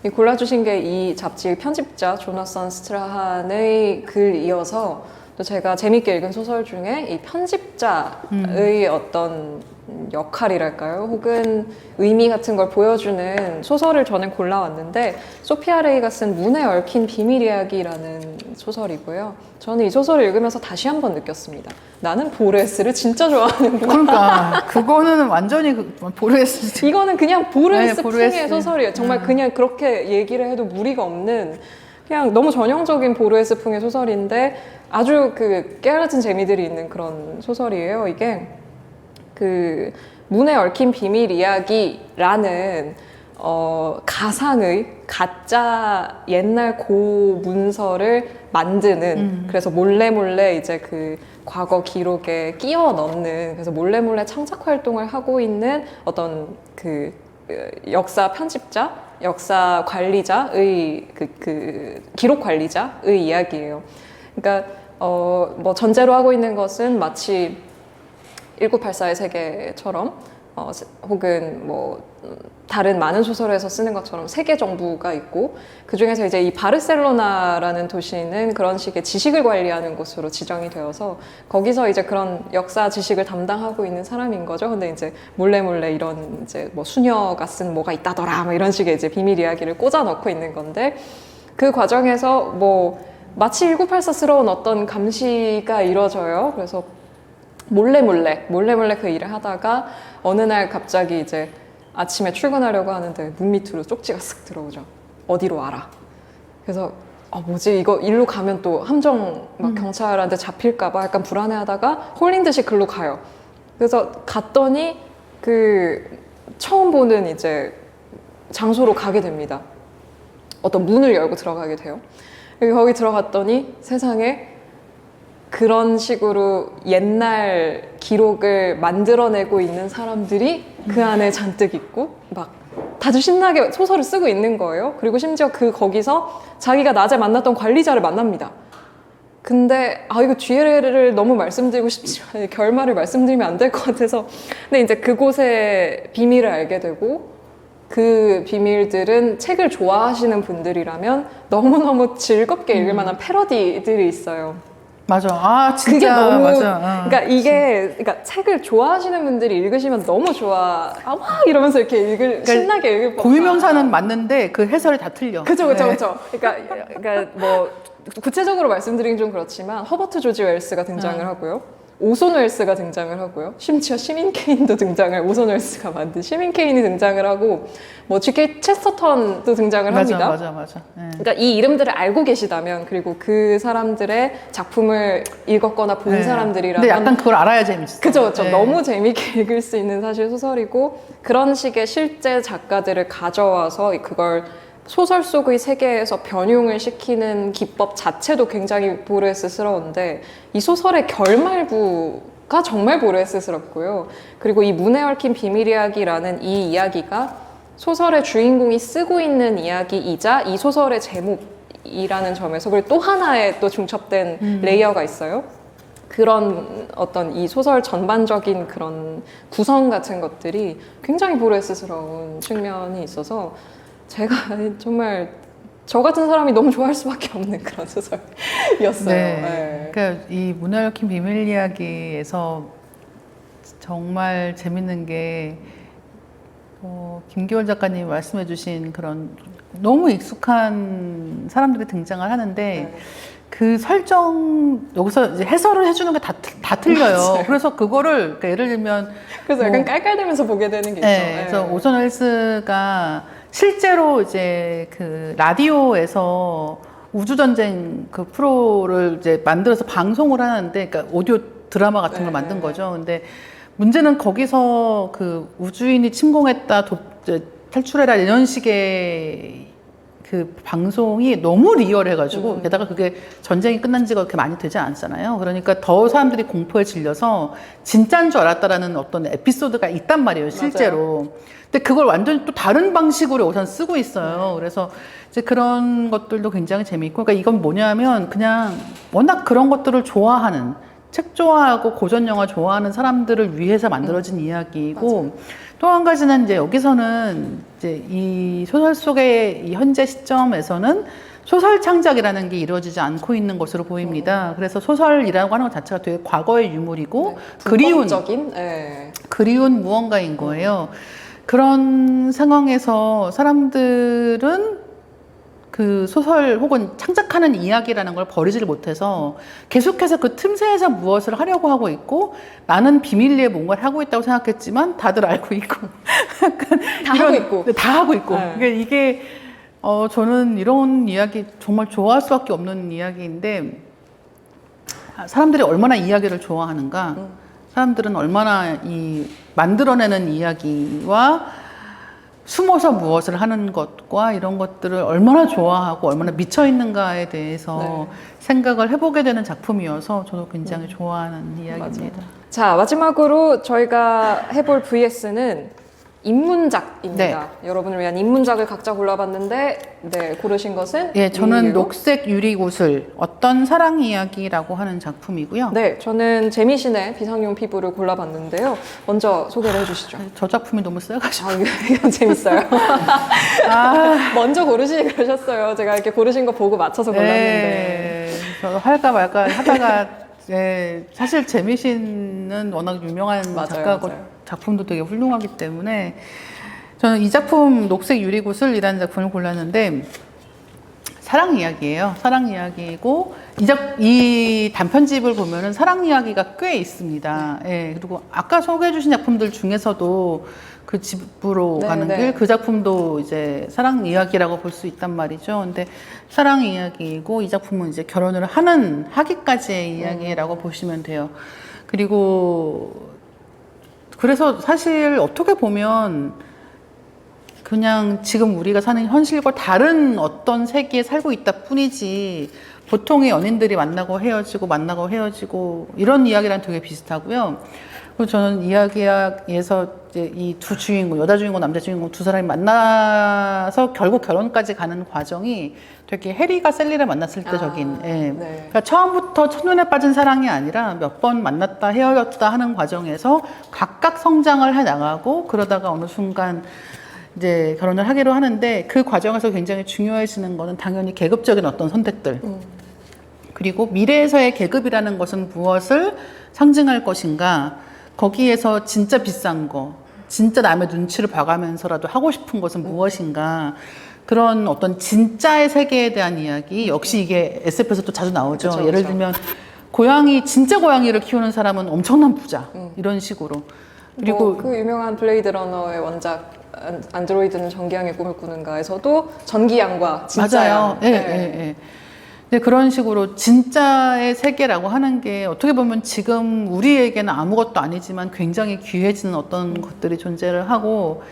이 골라주신 게 이 잡지 편집자 조나선 스트라한의 글 이어서 또 제가 재밌게 읽은 소설 중에 이 편집자의 어떤 역할이랄까요? 혹은 의미 같은 걸 보여주는 소설을 저는 골라왔는데 소피아 레이가 쓴 문에 얽힌 비밀 이야기라는 소설이고요. 저는 이 소설을 읽으면서 다시 한번 느꼈습니다. 나는 보르헤스를 진짜 좋아하는구나. 그러니까 그거는 완전히 보르헤스. 이거는 그냥 보르헤스 네, 풍의 보르헤스. 소설이에요. 정말 그냥 그렇게 얘기를 해도 무리가 없는 그냥 너무 전형적인 보르헤스 풍의 소설인데 아주 그 깨알같은 재미들이 있는 그런 소설이에요. 이게 그 문에 얽힌 비밀 이야기라는 가상의 가짜 옛날 고 문서를 만드는 그래서 몰래 이제 그 과거 기록에 끼워 넣는 그래서 몰래 창작 활동을 하고 있는 어떤 그 역사 편집자, 역사 관리자의 그 기록 관리자의 이야기예요. 그러니까 뭐 전제로 하고 있는 것은 마치 1984의 세계처럼 혹은 뭐 다른 많은 소설에서 쓰는 것처럼 세계 정부가 있고 그 중에서 이제 이 바르셀로나라는 도시는 그런 식의 지식을 관리하는 곳으로 지정이 되어서 거기서 이제 그런 역사 지식을 담당하고 있는 사람인 거죠. 근데 이제 몰래 이런 이제 뭐 수녀가 쓴 뭐가 있다더라 뭐 이런 식의 이제 비밀 이야기를 꽂아 넣고 있는 건데 그 과정에서 뭐 마치 1984스러운 어떤 감시가 이루어져요. 그래서 몰래 그 일을 하다가 어느 날 갑자기 이제 아침에 출근하려고 하는데 문 밑으로 쪽지가 쓱 들어오죠. 어디로 와라. 그래서 뭐지 이거 일로 가면 또 함정 막 경찰한테 잡힐까봐 약간 불안해하다가 홀린 듯이 글로 가요. 그래서 갔더니 그 처음 보는 이제 장소로 가게 됩니다. 어떤 문을 열고 들어가게 돼요. 거기 들어갔더니 세상에 그런 식으로 옛날 기록을 만들어내고 있는 사람들이 그 안에 잔뜩 있고 막 다들 신나게 소설을 쓰고 있는 거예요. 그리고 심지어 거기서 자기가 낮에 만났던 관리자를 만납니다. 근데 이거 뒤를 너무 말씀드리고 싶지만 결말을 말씀드리면 안 될 것 같아서 근데 이제 그곳의 비밀을 알게 되고 그 비밀들은 책을 좋아하시는 분들이라면 너무너무 즐겁게 읽을 만한 패러디들이 있어요. 맞아. 진짜 그게 너무 맞아. 그러니까 책을 좋아하시는 분들이 읽으시면 너무 좋아. 막 이러면서 이렇게 신나게 읽을 법한. 고유명사는 맞는데 그 해설이 다 틀려. 그죠. 그러니까 뭐 구체적으로 말씀드리긴 좀 그렇지만 허버트 조지 웰스가 등장을 하고요. 오손 웰스가 등장을 하고요. 심지어 시민 케인도 등장을 오손 웰스가 만든 시민 케인이 등장을 하고 뭐 G.K. 체스터턴도 등장을 합니다. 맞아. 예. 그러니까 이 이름들을 알고 계시다면 그리고 그 사람들의 작품을 읽었거나 본 네. 사람들이라면 근데 약간 그걸 알아야 재밌어. 그죠. 네. 너무 재밌게 읽을 수 있는 사실 소설이고 그런 식의 실제 작가들을 가져와서 그걸 소설 속의 세계에서 변용을 시키는 기법 자체도 굉장히 보르헤스스러운데 이 소설의 결말부가 정말 보르헤스스럽고요. 그리고 이 문에 얽힌 비밀 이야기라는 이 이야기가 소설의 주인공이 쓰고 있는 이야기이자 이 소설의 제목이라는 점에서 그리고 또 하나의 또 중첩된 레이어가 있어요. 그런 어떤 이 소설 전반적인 그런 구성 같은 것들이 굉장히 보르헤스스러운 측면이 있어서 제가 정말 저 같은 사람이 너무 좋아할 수밖에 없는 그런 소설이었어요. 네. 그러니까 이 문에 얽힌 비밀 이야기에서 정말 재밌는 게 김기월 작가님이 말씀해주신 그런 너무 익숙한 사람들이 등장을 하는데 네. 그 설정 여기서 이제 해설을 해주는 게 다 틀려요. 맞아요. 그래서 그거를 그러니까 예를 들면 그래서 약간 뭐, 깔깔대면서 보게 되는 게 있죠. 네, 그래서 오손 웰스가 실제로 이제 그 라디오에서 우주전쟁 그 프로를 이제 만들어서 방송을 하는데, 그러니까 오디오 드라마 같은 걸 만든 거죠. 근데 문제는 거기서 그 우주인이 침공했다, 탈출해라 이런 식의 그 방송이 너무 리얼해가지고 게다가 그게 전쟁이 끝난 지가 그렇게 많이 되지 않았잖아요. 그러니까 더 사람들이 공포에 질려서 진짜인 줄 알았다라는 어떤 에피소드가 있단 말이에요, 실제로. 맞아요. 근데 그걸 완전히 또 다른 방식으로 우선 쓰고 있어요. 그래서 이제 그런 것들도 굉장히 재미있고, 그러니까 이건 뭐냐면 그냥 워낙 그런 것들을 좋아하는, 책 좋아하고 고전 영화 좋아하는 사람들을 위해서 만들어진 이야기이고, 또 한 가지는 이제 여기서는 이제 이 소설 속의 이 현재 시점에서는 소설 창작이라는 게 이루어지지 않고 있는 것으로 보입니다. 그래서 소설이라고 하는 것 자체가 되게 과거의 유물이고 그리운 무언가인 거예요. 그런 상황에서 사람들은 그 소설 혹은 창작하는 이야기라는 걸 버리지를 못해서 계속해서 그 틈새에서 무엇을 하려고 하고 있고, 나는 비밀리에 뭔가를 하고 있다고 생각했지만 다들 알고 있고 다 하고 있고 네. 그러니까 이게 저는 이런 이야기 정말 좋아할 수밖에 없는 이야기인데, 사람들이 얼마나 이야기를 좋아하는가, 사람들은 얼마나 이 만들어내는 이야기와 숨어서 무엇을 하는 것과 이런 것들을 얼마나 좋아하고 얼마나 미쳐 있는가에 대해서 생각을 해보게 되는 작품이어서 저도 굉장히 좋아하는 이야기입니다. 맞아요. 자, 마지막으로 저희가 해볼 VS는 인문작입니다. 여러분을 위한 인문작을 각자 골라봤는데, 고르신 것은? 예, 저는 유리로? 녹색 유리구슬, 어떤 사랑 이야기라고 하는 작품이고요. 네, 저는 재미신의 비상용 피부를 골라봤는데요. 먼저 소개를 해주시죠. 저 작품이 너무 세가지고. 이건 재밌어요. 먼저 고르시지 그러셨어요. 제가 이렇게 고르신 거 보고 맞춰서 골랐는데. 저 할까 말까 하다가 사실 재미신은 워낙 유명한 작가고 작품도 되게 훌륭하기 때문에 저는 이 작품 녹색 유리구슬이라는 작품을 골랐는데, 사랑 이야기예요. 사랑 이야기이고 이 단편집을 보면은 사랑 이야기가 꽤 있습니다. 그리고 아까 소개해 주신 작품들 중에서도 그 집으로 가는 길, 그 작품도 이제 사랑 이야기라고 볼 수 있단 말이죠. 근데 사랑 이야기이고 이 작품은 이제 결혼을 하기까지의 이야기라고 보시면 돼요. 그리고 그래서 사실 어떻게 보면 그냥 지금 우리가 사는 현실과 다른 어떤 세계에 살고 있다 뿐이지, 보통의 연인들이 만나고 헤어지고 이런 이야기랑 되게 비슷하고요. 그리고 저는 이야기에서 이제 이 두 주인공, 여자 주인공, 남자 주인공 두 사람이 만나서 결국 결혼까지 가는 과정이 되게 해리가 셀리를 만났을 때 그러니까 처음부터 첫눈에 빠진 사랑이 아니라 몇 번 만났다 헤어졌다 하는 과정에서 각각 성장을 해 나가고, 그러다가 어느 순간 이제 결혼을 하기로 하는데, 그 과정에서 굉장히 중요해지는 거는 당연히 계급적인 어떤 선택들, 그리고 미래에서의 계급이라는 것은 무엇을 상징할 것인가, 거기에서 진짜 비싼 거, 진짜 남의 눈치를 봐가면서라도 하고 싶은 것은 무엇인가, 그런 어떤 진짜의 세계에 대한 이야기. 역시 이게 SF에서 또 자주 나오죠. 예를 들면 고양이 진짜 고양이를 키우는 사람은 엄청난 부자 이런 식으로. 그리고 그 유명한 블레이드 러너의 원작 안드로이드는 전기양의 꿈을 꾸는가에서도 전기양과 진짜 맞아요. 양. 예, 예, 예. 근데 그런 식으로 진짜의 세계라고 하는 게 어떻게 보면 지금 우리에게는 아무것도 아니지만 굉장히 귀해지는 어떤 것들이 존재를 하고,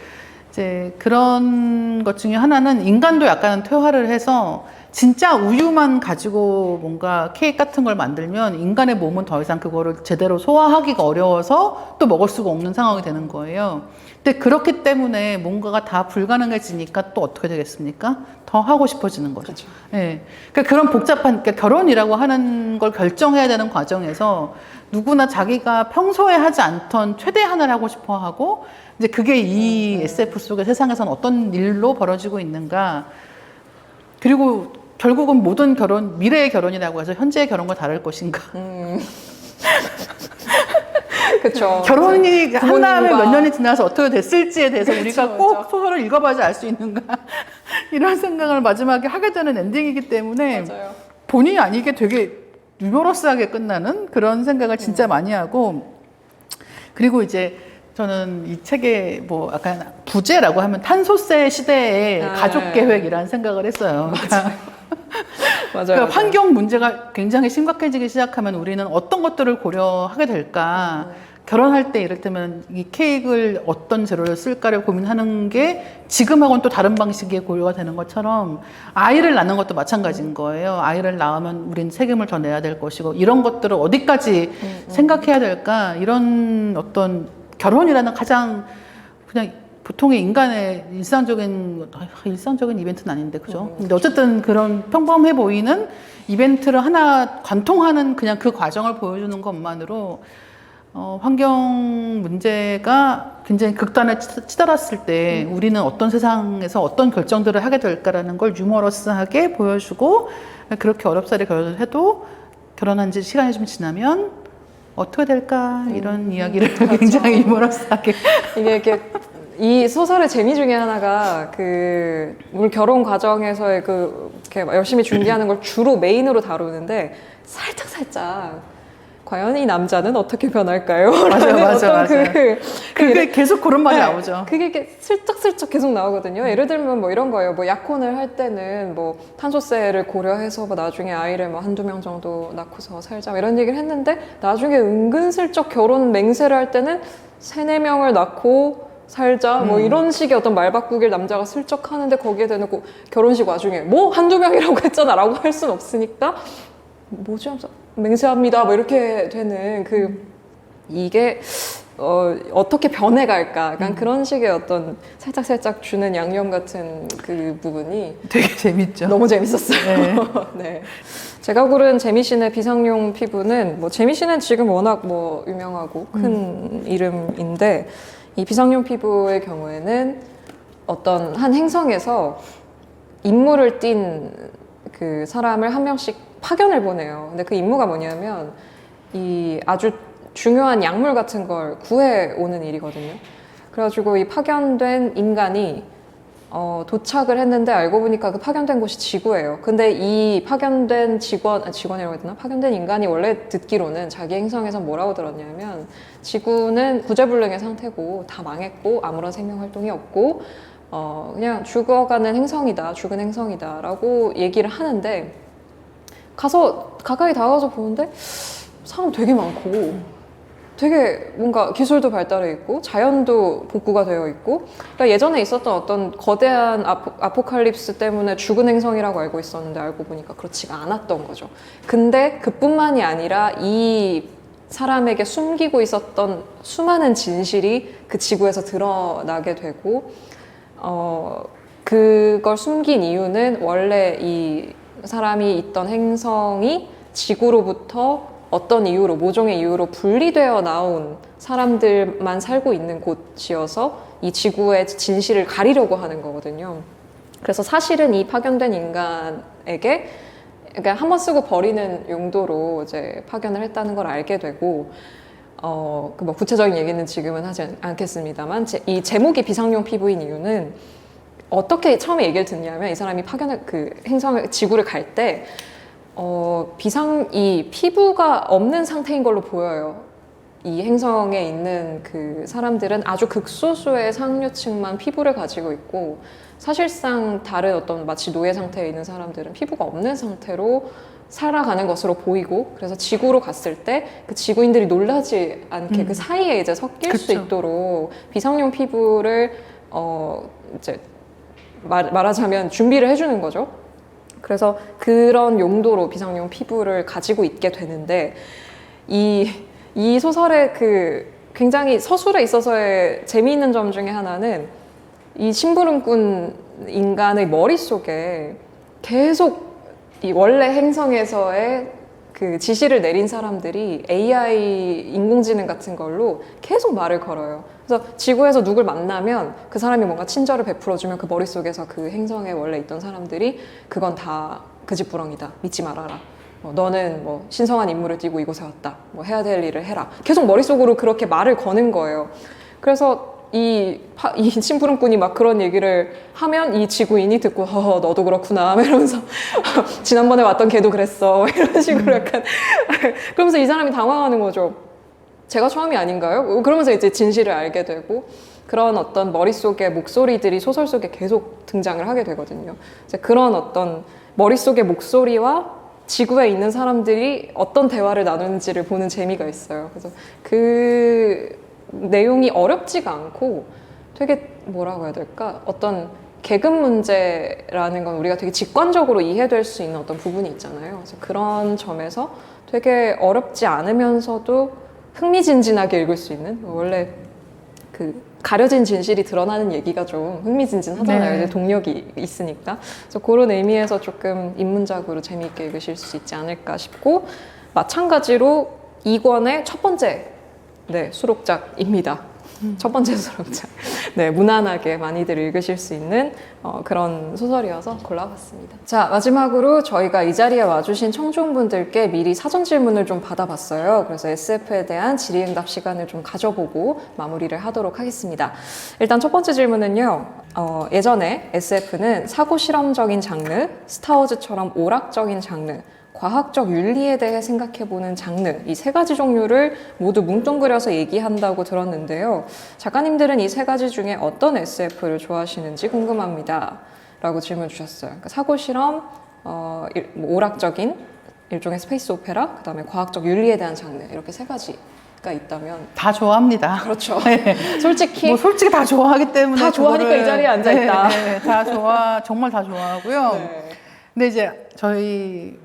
이제 그런 것 중에 하나는 인간도 약간 퇴화를 해서 진짜 우유만 가지고 뭔가 케이크 같은 걸 만들면 인간의 몸은 더 이상 그거를 제대로 소화하기가 어려워서 또 먹을 수가 없는 상황이 되는 거예요. 근데 그렇기 때문에 뭔가가 다 불가능해지니까 또 어떻게 되겠습니까? 더 하고 싶어지는 거죠. 그렇죠. 예. 그러니까 그런 복잡한, 그러니까 결혼이라고 하는 걸 결정해야 되는 과정에서 누구나 자기가 평소에 하지 않던 최대한을 하고 싶어 하고, 이제 그게 이 SF 속의 세상에서는 어떤 일로 벌어지고 있는가. 그리고 결국은 모든 결혼, 미래의 결혼이라고 해서 현재의 결혼과 다를 것인가. 그렇죠. 결혼이 한 다음에 부모님과- 몇 년이 지나서 어떻게 됐을지에 대해서 우리가 꼭 그렇죠. 소설을 읽어봐야 알 수 있는가. 이런 생각을 마지막에 하게 되는 엔딩이기 때문에 맞아요. 본의 아니게 되게 유머러스하게 끝나는 그런 생각을 진짜 많이 하고, 그리고 이제 저는 이 책에 뭐 약간 부제라고 하면 탄소세 시대의 가족 계획이라는 생각을 했어요. 맞아요. 그러니까 환경 문제가 굉장히 심각해지기 시작하면 우리는 어떤 것들을 고려하게 될까? 결혼할 때 이를테면 이 케이크를 어떤 재료를 쓸까를 고민하는 게 지금하고는 또 다른 방식의 고려가 되는 것처럼 아이를 낳는 것도 마찬가지인 거예요. 아이를 낳으면 우린 책임을 더 내야 될 것이고, 이런 것들을 어디까지 생각해야 될까? 이런 어떤 결혼이라는 가장 그냥 보통의 인간의 일상적인 이벤트는 아닌데, 그죠? 근데 어쨌든 그런 평범해 보이는 이벤트를 하나 관통하는 그냥 그 과정을 보여주는 것만으로 환경 문제가 굉장히 극단에 치달았을 때 우리는 어떤 세상에서 어떤 결정들을 하게 될까라는 걸 유머러스하게 보여주고, 그렇게 어렵사리 결혼을 해도 결혼한 지 시간이 좀 지나면 어떻게 될까 이런 이야기를 굉장히 유머러스하게. 이게 이렇게 이 소설의 재미 중에 하나가 우리 결혼 과정에서의 이렇게 열심히 준비하는 걸 주로 메인으로 다루는데 살짝 과연 이 남자는 어떻게 변할까요? 맞아. 그게 계속 그런 말이 네, 나오죠. 그게 이렇게 슬쩍슬쩍 계속 나오거든요. 예를 들면 뭐 이런 거예요. 뭐 약혼을 할 때는 뭐 탄소세를 고려해서 뭐 나중에 아이를 뭐 한두 명 정도 낳고서 살자 뭐 이런 얘기를 했는데, 나중에 은근슬쩍 결혼 맹세를 할 때는 3-4명을 낳고 살자 뭐 이런 식의 어떤 말바꾸기를 남자가 슬쩍 하는데, 거기에 대놓고 결혼식 와중에 뭐 한두 명이라고 했잖아 라고 할 순 없으니까 뭐지 하면서 맹세합니다 뭐 이렇게 되는 이게 어떻게 변해갈까 약간 그런 식의 어떤 살짝 주는 양념 같은 그 부분이 되게 재밌죠. 너무 재밌었어요. 네. 제가 고른 재미씨의 비상용 피부는 뭐 재미씨는 지금 워낙 뭐 유명하고 큰 이름인데, 이 비상용 피부의 경우에는 어떤 한 행성에서 임무를 띈 그 사람을 한 명씩 파견을 보내요. 근데 그 임무가 뭐냐면 이 아주 중요한 약물 같은 걸 구해오는 일이거든요. 그래가지고 이 파견된 인간이 도착을 했는데 알고 보니까 그 파견된 곳이 지구예요. 근데 이 파견된 직원이라고 해야 되나? 파견된 인간이 원래 듣기로는 자기 행성에서 뭐라고 들었냐면, 지구는 구제불능의 상태고 다 망했고 아무런 생명 활동이 없고 그냥 죽어가는 행성이다, 죽은 행성이다 라고 얘기를 하는데, 가까이 다가가서 보는데 사람 되게 많고 되게 뭔가 기술도 발달해 있고 자연도 복구가 되어 있고, 그러니까 예전에 있었던 어떤 거대한 아포칼립스 때문에 죽은 행성이라고 알고 있었는데 알고 보니까 그렇지가 않았던 거죠. 근데 그뿐만이 아니라 이 사람에게 숨기고 있었던 수많은 진실이 그 지구에서 드러나게 되고, 그걸 숨긴 이유는 원래 이 사람이 있던 행성이 지구로부터 어떤 이유로, 모종의 이유로 분리되어 나온 사람들만 살고 있는 곳이어서 이 지구의 진실을 가리려고 하는 거거든요. 그래서 사실은 이 파견된 인간에게 그러니까 한번 쓰고 버리는 용도로 이제 파견을 했다는 걸 알게 되고, 그 뭐 구체적인 얘기는 지금은 하지 않겠습니다만, 이 제목이 비상용 피부인 이유는 어떻게 처음에 얘기를 듣냐면, 이 사람이 파견을 지구를 갈 때 이 피부가 없는 상태인 걸로 보여요. 이 행성에 있는 그 사람들은 아주 극소수의 상류층만 피부를 가지고 있고, 사실상 다른 어떤 마치 노예 상태에 있는 사람들은 피부가 없는 상태로 살아가는 것으로 보이고, 그래서 지구로 갔을 때 그 지구인들이 놀라지 않게 그 사이에 이제 섞일 수 그쵸. 있도록 비상용 피부를 이제 말하자면 준비를 해주는 거죠. 그래서 그런 용도로 비상용 피부를 가지고 있게 되는데, 이 소설의 그 굉장히 서술에 있어서의 재미있는 점 중에 하나는 이 심부름꾼 인간의 머릿속에 계속 이 원래 행성에서의 그 지시를 내린 사람들이 AI 인공지능 같은 걸로 계속 말을 걸어요. 그래서 지구에서 누굴 만나면 그 사람이 뭔가 친절을 베풀어주면 그 머릿속에서 그 행성에 원래 있던 사람들이 그건 다 그 집부렁이다. 믿지 말아라. 너는 뭐 신성한 임무를 띠고 이곳에 왔다. 뭐 해야 될 일을 해라. 계속 머릿속으로 그렇게 말을 거는 거예요. 그래서 이 심부름꾼이 막 그런 얘기를 하면 이 지구인이 듣고 너도 그렇구나 이러면서 지난번에 왔던 걔도 그랬어 이런 식으로 약간 그러면서 이 사람이 당황하는 거죠. 제가 처음이 아닌가요? 그러면서 이제 진실을 알게 되고, 그런 어떤 머릿속의 목소리들이 소설 속에 계속 등장을 하게 되거든요. 이제 그런 어떤 머릿속의 목소리와 지구에 있는 사람들이 어떤 대화를 나누는지를 보는 재미가 있어요. 그래서 그 내용이 어렵지가 않고 되게 뭐라고 해야 될까? 어떤 계급 문제라는 건 우리가 되게 직관적으로 이해될 수 있는 어떤 부분이 있잖아요. 그래서 그런 점에서 되게 어렵지 않으면서도 흥미진진하게 읽을 수 있는, 원래 그 가려진 진실이 드러나는 얘기가 좀 흥미진진하잖아요. 네. 이제 동력이 있으니까. 그래서 그런 의미에서 조금 입문작으로 재미있게 읽으실 수 있지 않을까 싶고, 마찬가지로 2권의 첫 번째 수록작입니다. 첫 번째 수록작. 네, 무난하게 많이들 읽으실 수 있는 그런 소설이어서 골라봤습니다. 자, 마지막으로 저희가 이 자리에 와주신 청중분들께 미리 사전 질문을 좀 받아봤어요. 그래서 SF에 대한 질의응답 시간을 좀 가져보고 마무리를 하도록 하겠습니다. 일단 첫 번째 질문은요. 예전에 SF는 사고 실험적인 장르, 스타워즈처럼 오락적인 장르, 과학적 윤리에 대해 생각해보는 장르, 이 세 가지 종류를 모두 뭉뚱그려서 얘기한다고 들었는데요. 작가님들은 이 세 가지 중에 어떤 SF를 좋아하시는지 궁금합니다. 라고 질문 주셨어요. 그러니까 사고실험, 오락적인 일종의 스페이스 오페라, 그 다음에 과학적 윤리에 대한 장르, 이렇게 세 가지가 있다면. 다 좋아합니다. 그렇죠. 네. 솔직히 솔직히 다 좋아하기 때문에 다 좋아하니까 이 자리에 앉아있다. 네, 다 정말 다 좋아하고요. 네. 근데 이제 저희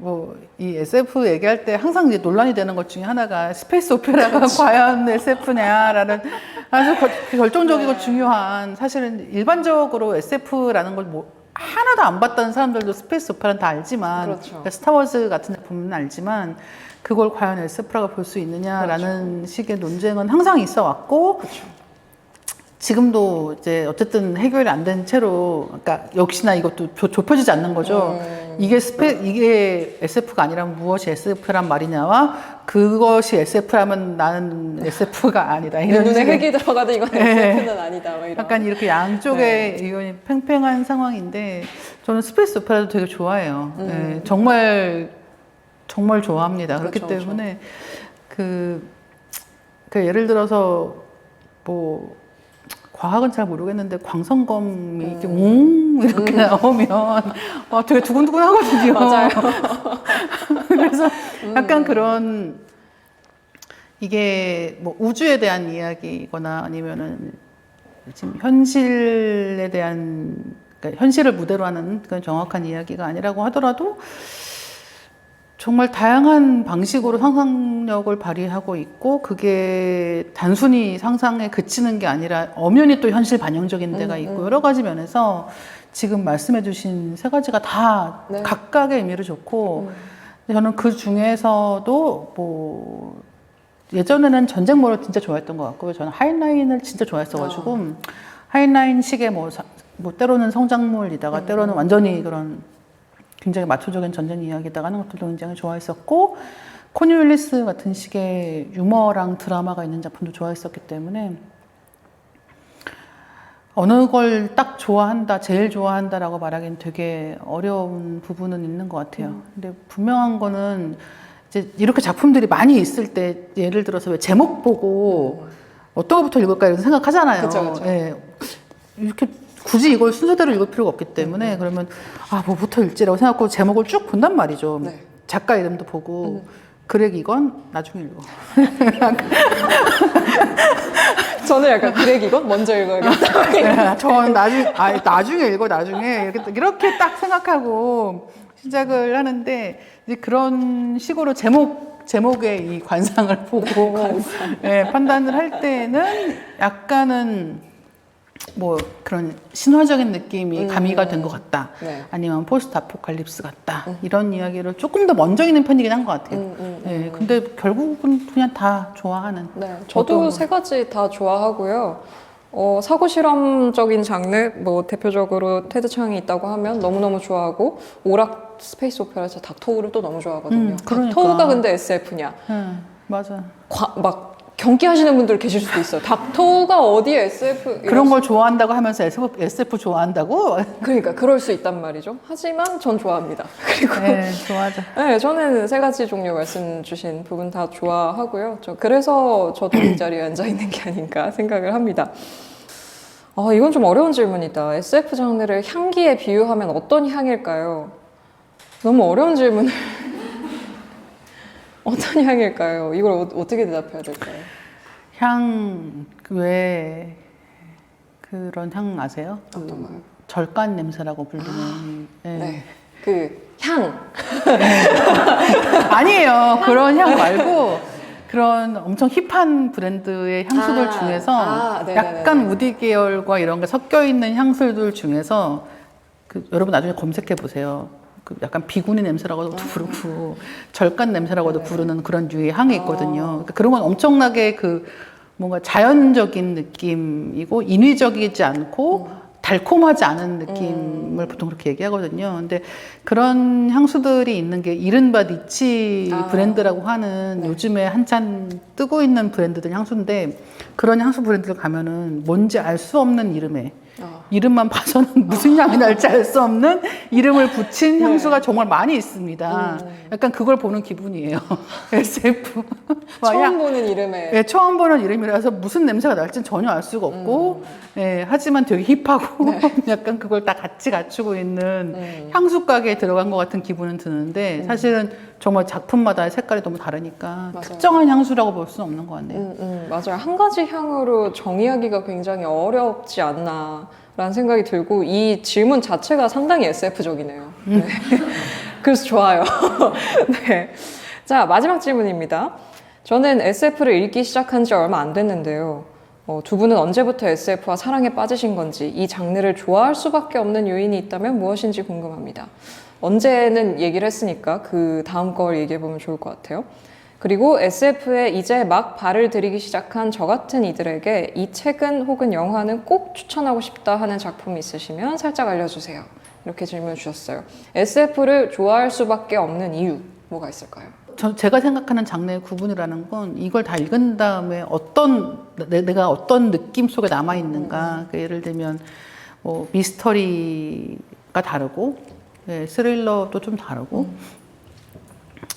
이 SF 얘기할 때 항상 이제 논란이 되는 것 중에 하나가 스페이스 오페라가 과연 SF냐라는 아주 결정적이고 중요한, 사실은 일반적으로 SF라는 걸 하나도 안 봤다는 사람들도 스페이스 오페라는 다 알지만, 그렇죠. 그러니까 스타워즈 같은 작품은 알지만 그걸 과연 SF라고 볼 수 있느냐라는 그렇죠. 식의 논쟁은 항상 있어 왔고, 그렇죠. 지금도 이제 어쨌든 해결이 안 된 채로, 그러니까 역시나 이것도 좁혀지지 않는 거죠. 이게 SF가 아니라면 무엇이 SF란 말이냐와 그것이 SF라면 나는 SF가 아니다. 이런 눈에 식의 흙이 들어가도 이건 SF는 아니다. 뭐 이런. 약간 이렇게 양쪽의 의견이 팽팽한 상황인데, 저는 스페이스 오페라도 되게 좋아해요. 네, 정말 좋아합니다. 그렇기 그렇죠, 때문에 그 예를 들어서 과학은 잘 모르겠는데 광선검이 이렇게 이렇게 나오면 되게 두근두근하거든요. 맞아요. 그래서 약간 그런, 이게 우주에 대한 이야기거나 아니면은 지금 현실에 대한, 그러니까 현실을 무대로 하는 그런 정확한 이야기가 아니라고 하더라도 정말 다양한 방식으로 상상력을 발휘하고 있고, 그게 단순히 상상에 그치는 게 아니라 엄연히 또 현실 반영적인 데가 있고, 여러 가지 면에서 지금 말씀해 주신 세 가지가 다 네. 각각의 의미를 좋고, 저는 그 중에서도 예전에는 전쟁모를 진짜 좋아했던 것 같고요. 저는 하이라인을 진짜 좋아했어가지고 하이라인식의 때로는 성장물이다가 때로는 완전히 그런 굉장히 마초적인 전쟁 이야기다가 하는 것들도 굉장히 좋아했었고, 코니윌리스 같은 식의 유머랑 드라마가 있는 작품도 좋아했었기 때문에 어느 걸 딱 좋아한다, 제일 좋아한다라고 말하기는 되게 어려운 부분은 있는 것 같아요. 근데 분명한 거는 이제 이렇게 작품들이 많이 있을 때 예를 들어서 왜 제목 보고 어떤 것부터 읽을까 이런 생각하잖아요. 그쵸, 그쵸. 예. 이렇게 굳이 이걸 순서대로 읽을 필요가 없기 때문에 그러면 아 뭐부터 읽지라고 생각하고 제목을 쭉 본단 말이죠. 네. 작가 이름도 보고 그렉 이건 나중에 읽어. 저는 약간 그렉 이건 먼저 읽어야겠다. 네, 전 나중에 읽어 나중에 이렇게 딱 생각하고 시작을 하는데 이제 그런 식으로 제목의 이 관상을 보고 예, 판단을 할 때는 약간은 뭐 그런 신화적인 느낌이 가미가 된 것 같다. 네. 아니면 포스트 아포칼립스 같다. 이런 이야기를 조금 더 먼저 읽는 편이긴 한 것 같아요. 예, 근데 결국은 그냥 다 좋아하는. 네, 저도 세 가지 다 좋아하고요. 사고 실험적인 장르, 뭐 대표적으로 테드 창이 있다고 하면 너무너무 좋아하고 오락 스페이스 오페라에서 닥터우를 또 너무 좋아하거든요. 그러니까. 닥터우가 근데 SF냐? 맞아. 막 경기하시는 분들 계실 수도 있어요. 닥터우가 어디에 SF 그런 걸 좋아한다고 하면서 SF 좋아한다고? 그러니까 그럴 수 있단 말이죠. 하지만 전 좋아합니다. 그리고 네, 좋아하죠. 네, 저는 세 가지 종류 말씀 주신 부분 다 좋아하고요. 그래서 저도 이 자리에 앉아 있는 게 아닌가 생각을 합니다. 이건 좀 어려운 질문이다. SF 장르를 향기에 비유하면 어떤 향일까요? 너무 어려운 질문을. 어떤 향일까요? 이걸 어떻게 대답해야 될까요? 왜 그런 향 아세요? 어떤 거요? 절간 냄새라고 부르는. 네. 그 향. 아니에요. 그런 향 말고 그런 엄청 힙한 브랜드의 향수들 중에서 네네네네. 약간 우디 계열과 이런 게 섞여 있는 향수들 중에서 여러분 나중에 검색해 보세요. 약간 비구니 냄새라고도 부르고 절간 냄새라고도 부르는 그런 류의 향이 있거든요. 그러니까 그런 건 엄청나게 뭔가 자연적인 느낌이고 인위적이지 않고 달콤하지 않은 느낌을 보통 그렇게 얘기하거든요. 근데 그런 향수들이 있는 게 이른바 니치 브랜드라고 하는 요즘에 한참 뜨고 있는 브랜드들 향수인데 그런 향수 브랜드를 가면은 뭔지 알 수 없는 이름만 봐서는 무슨 향이 날지 알 수 없는 이름을 붙인 향수가 정말 많이 있습니다. 약간 그걸 보는 기분이에요. SF. 처음 보는 이름에. 네, 처음 보는 이름이라서 무슨 냄새가 날지는 전혀 알 수가 없고, 네, 하지만 되게 힙하고, 약간 그걸 다 같이 갖추고 있는 향수 가게에 들어간 것 같은 기분은 드는데, 사실은 정말 작품마다 색깔이 너무 다르니까 맞아요. 특정한 향수라고 볼 수는 없는 것 같네요. 맞아요. 한 가지 향으로 정의하기가 굉장히 어렵지 않나. 라는 생각이 들고 이 질문 자체가 상당히 SF적이네요. 네. 그래서 좋아요. 네. 자, 마지막 질문입니다. 저는 SF를 읽기 시작한 지 얼마 안 됐는데요. 두 분은 언제부터 SF와 사랑에 빠지신 건지 이 장르를 좋아할 수밖에 없는 요인이 있다면 무엇인지 궁금합니다. 언제는 얘기를 했으니까 그 다음 걸 얘기해보면 좋을 것 같아요. 그리고 SF에 이제 막 발을 들이기 시작한 저 같은 이들에게 이 책은 혹은 영화는 꼭 추천하고 싶다 하는 작품이 있으시면 살짝 알려주세요. 이렇게 질문 주셨어요. SF를 좋아할 수밖에 없는 이유 뭐가 있을까요? 제가 생각하는 장르의 구분이라는 건 이걸 다 읽은 다음에 내가 어떤 느낌 속에 남아있는가. 그러니까 예를 들면 뭐 미스터리가 다르고 스릴러도 좀 다르고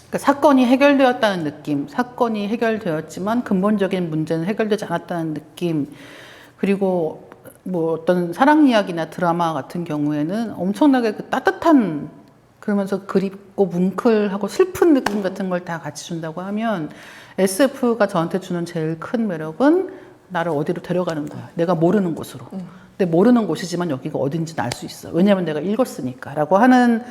그러니까 사건이 해결되었다는 느낌, 사건이 해결되었지만 근본적인 문제는 해결되지 않았다는 느낌, 그리고 뭐 어떤 사랑 이야기나 드라마 같은 경우에는 엄청나게 따뜻한 그러면서 그립고 뭉클하고 슬픈 느낌 같은 걸 다 같이 준다고 하면 SF가 저한테 주는 제일 큰 매력은 나를 어디로 데려가는 거야. 내가 모르는 곳으로. 근데 모르는 곳이지만 여기가 어딘지는 알 수 있어. 왜냐하면 내가 읽었으니까. 라고 하는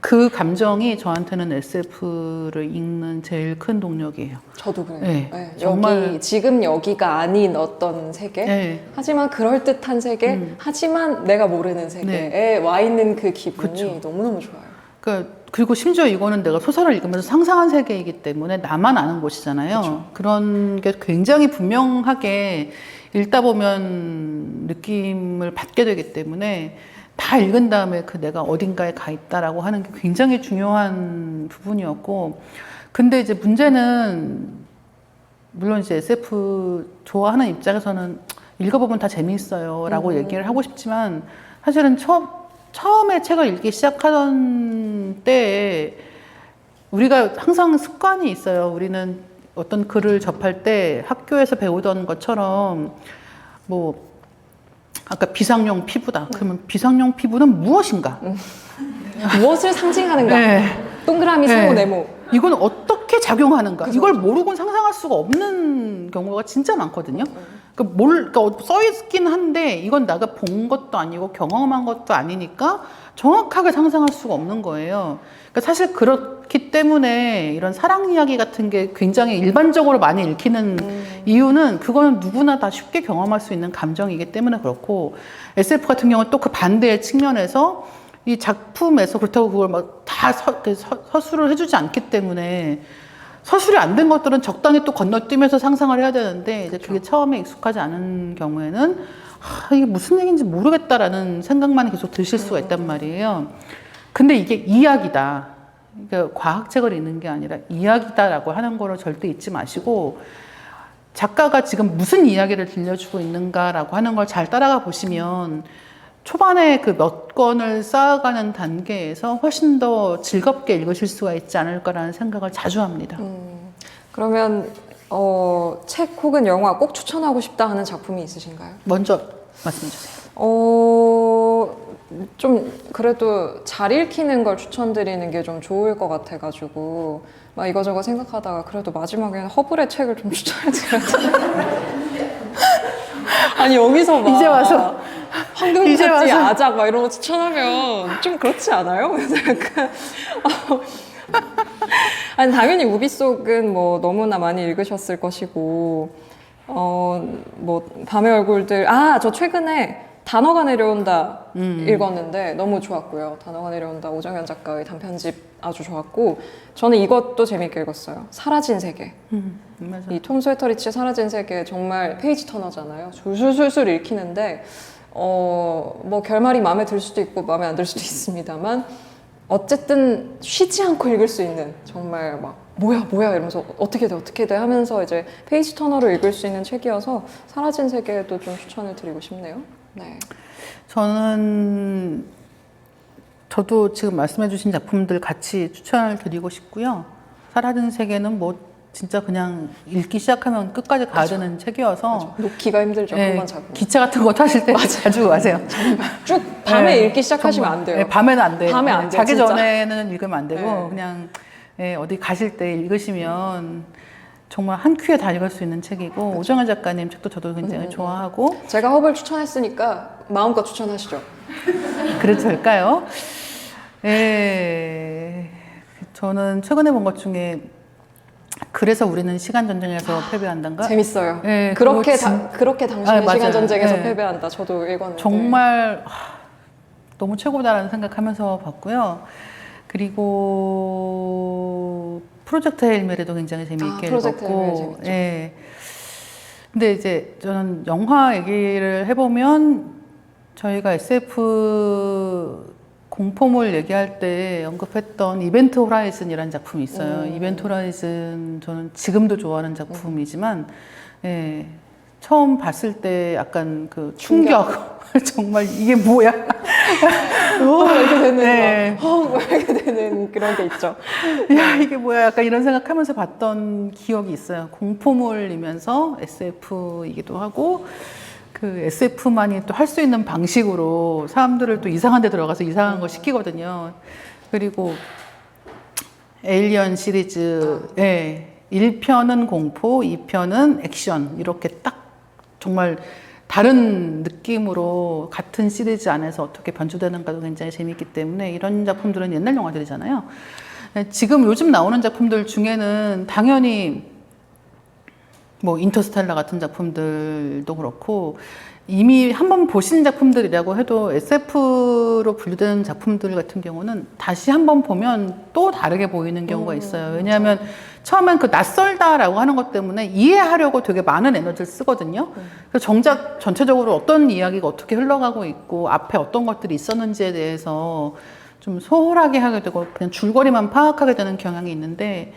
그 감정이 저한테는 SF를 읽는 제일 큰 동력이에요. 저도 그래요. 네, 네, 정말 지금 여기가 아닌 어떤 세계, 네. 하지만 그럴듯한 세계, 하지만 내가 모르는 세계에 와 있는 그 기분이 그쵸. 너무너무 좋아요. 그리고 심지어 이거는 내가 소설을 읽으면서 상상한 세계이기 때문에 나만 아는 곳이잖아요. 그쵸. 그런 게 굉장히 분명하게 읽다 보면 느낌을 받게 되기 때문에 다 읽은 다음에 내가 어딘가에 가 있다라고 하는 게 굉장히 중요한 부분이었고, 근데 이제 문제는 물론 이제 SF 좋아하는 입장에서는 읽어보면 다 재미있어요 라고 얘기를 하고 싶지만 사실은 처음에 책을 읽기 시작하던 때에 우리가 항상 습관이 있어요. 우리는 어떤 글을 접할 때 학교에서 배우던 것처럼 뭐 아까 비상용 피부다. 그러면 비상용 피부는 무엇인가? 무엇을 상징하는가? 네. 동그라미, 세모, 네모. 이건 어떻게 작용하는가? 그죠. 이걸 모르고는 상상할 수가 없는 경우가 진짜 많거든요. 그러니까 써 있긴 한데 이건 내가 본 것도 아니고 경험한 것도 아니니까 정확하게 상상할 수가 없는 거예요. 그러니까 사실 그렇기 때문에 이런 사랑 이야기 같은 게 굉장히 일반적으로 많이 읽히는 이유는 그거는 누구나 다 쉽게 경험할 수 있는 감정이기 때문에 그렇고 SF 같은 경우는 또 그 반대의 측면에서 이 작품에서 그렇다고 그걸 막 다 서술을 해주지 않기 때문에 서술이 안 된 것들은 적당히 또 건너뛰면서 상상을 해야 되는데 이제 그게 처음에 익숙하지 않은 경우에는 이게 무슨 얘기인지 모르겠다라는 생각만 계속 드실 수가 있단 말이에요. 근데 이게 이야기다. 그러니까 과학책을 읽는 게 아니라 이야기다라고 하는 거를 절대 잊지 마시고 작가가 지금 무슨 이야기를 들려주고 있는가라고 하는 걸 잘 따라가 보시면 초반에 그 몇 권을 쌓아가는 단계에서 훨씬 더 즐겁게 읽으실 수가 있지 않을까라는 생각을 자주 합니다. 그러면 책 혹은 영화 꼭 추천하고 싶다 하는 작품이 있으신가요? 먼저 말씀해 주세요. 좀 그래도 잘 읽히는 걸 추천드리는 게 좀 좋을 것 같아가지고 막 이거저거 생각하다가 그래도 마지막에는 허블의 책을 좀 추천해드려야 아니 여기서 막 이제 와서 황금사지 아작 막 이런 거 추천하면 좀 그렇지 않아요? 그래서 약간 아니 당연히 우비 속은 뭐 너무나 많이 읽으셨을 것이고 뭐 밤의 얼굴들 저 최근에 단어가 내려온다 읽었는데 너무 좋았고요. 단어가 내려온다 오정현 작가의 단편집 아주 좋았고 저는 이것도 재밌게 읽었어요. 사라진 세계. 맞아. 이 톰 스웨터리치의 사라진 세계 정말 페이지 터너잖아요. 술술술술 읽히는데 뭐 결말이 마음에 들 수도 있고 마음에 안 들 수도 있습니다만 어쨌든 쉬지 않고 읽을 수 있는 정말 막 뭐야 이러면서 어떻게 돼 하면서 이제 페이지 터너로 읽을 수 있는 책이어서 사라진 세계도 좀 추천을 드리고 싶네요. 네. 저도 지금 말씀해 주신 작품들 같이 추천을 드리고 싶고요. 사라진 세계는 뭐 진짜 그냥 읽기 시작하면 끝까지 가야 되는 책이어서 놓기가 힘들죠. 한번 잡으면. 기차 같은 거 타실 때 자주 가세요. 쭉 밤에 읽기 시작하시면 정말. 안 돼요. 밤에는 안 돼요. 밤에 안 돼요. 자기 진짜. 전에는 읽으면 안 되고 그냥 어디 가실 때 읽으시면 정말 한 큐에 다 읽을 수 있는 책이고 오정현 작가님 책도 저도 굉장히 좋아하고 제가 허블 추천했으니까 마음껏 추천하시죠. 그래도 될까요? 저는 최근에 본 것 중에 그래서 우리는 시간 전쟁에서 패배한단가? 재밌어요. 네, 그렇게 당신은 맞아요. 시간 전쟁에서 네. 패배한다. 저도 읽었는데 정말 너무 최고다라는 생각하면서 봤고요. 그리고 프로젝트 헤일메리도 굉장히 재미있게 프로젝트 헤일 메리 읽었고, 재밌죠. 근데 이제 저는 영화 얘기를 해보면 저희가 SF 공포물 얘기할 때 언급했던 이벤트 호라이즌이라는 작품이 있어요. 이벤트 호라이즌 저는 지금도 좋아하는 작품이지만 처음 봤을 때 약간 그 충격. 정말 이게 뭐야? 이렇게 되는 이렇게 되는 그런 게 있죠. 야 이게 뭐야? 약간 이런 생각하면서 봤던 기억이 있어요. 공포물이면서 SF이기도 하고 그 SF만이 또 할 수 있는 방식으로 사람들을 또 이상한 데 들어가서 이상한 거 시키거든요. 그리고 에일리언 시리즈 1편은 공포, 2편은 액션 이렇게 딱 정말 다른 느낌으로 같은 시리즈 안에서 어떻게 변주되는가도 굉장히 재밌기 때문에 이런 작품들은 옛날 영화들이잖아요. 지금 요즘 나오는 작품들 중에는 당연히 뭐 인터스텔라 같은 작품들도 그렇고 이미 한번 보신 작품들이라고 해도 SF로 분류되는 작품들 같은 경우는 다시 한번 보면 또 다르게 보이는 경우가 있어요. 왜냐하면 처음엔 그 낯설다라고 하는 것 때문에 이해하려고 되게 많은 에너지를 쓰거든요. 그래서 정작 전체적으로 어떤 이야기가 어떻게 흘러가고 있고 앞에 어떤 것들이 있었는지에 대해서 좀 소홀하게 하게 되고 그냥 줄거리만 파악하게 되는 경향이 있는데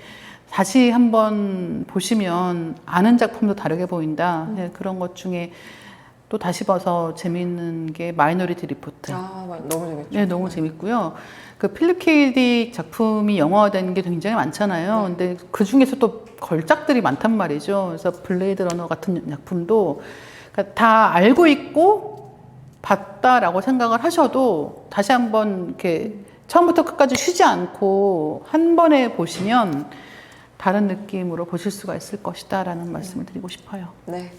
다시 한번 보시면 아는 작품도 다르게 보인다. 그런 것 중에 또 다시 봐서 재미있는 게 마이너리티 리포트. 너무 재밌죠. 네, 너무 재밌고요. 그 필립 K. 작품이 영화화된 게 굉장히 많잖아요. 근데 그 중에서 또 걸작들이 많단 말이죠. 그래서 블레이드 러너 같은 작품도 그러니까 다 알고 있고 봤다라고 생각을 하셔도 다시 한번 이렇게 처음부터 끝까지 쉬지 않고 한 번에 보시면 다른 느낌으로 보실 수가 있을 것이다라는 말씀을 드리고 싶어요. 네,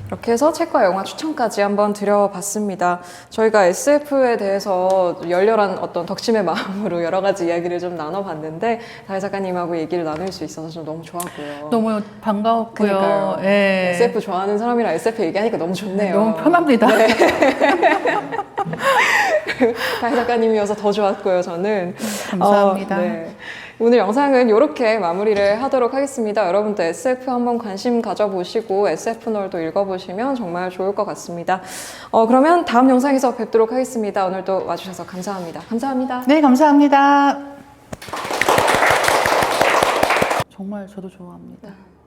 이렇게 해서 책과 영화 추천까지 한번 드려봤습니다. 저희가 SF에 대해서 열렬한 어떤 덕심의 마음으로 여러 가지 이야기를 좀 나눠봤는데 다혜 작가님하고 얘기를 나눌 수 있어서 좀 너무 좋았고요. 너무 반가웠고요. 그러니까요. 예. SF 좋아하는 사람이랑 SF 얘기하니까 너무 좋네요. 너무 편합니다. 다혜 작가님이어서 더 좋았고요, 저는. 감사합니다. 네. 오늘 영상은 이렇게 마무리를 하도록 하겠습니다. 여러분도 SF 한번 관심 가져보시고 SF널도 읽어보시면 정말 좋을 것 같습니다. 그러면 다음 영상에서 뵙도록 하겠습니다. 오늘도 와주셔서 감사합니다. 감사합니다. 네, 감사합니다. 정말 저도 좋아합니다.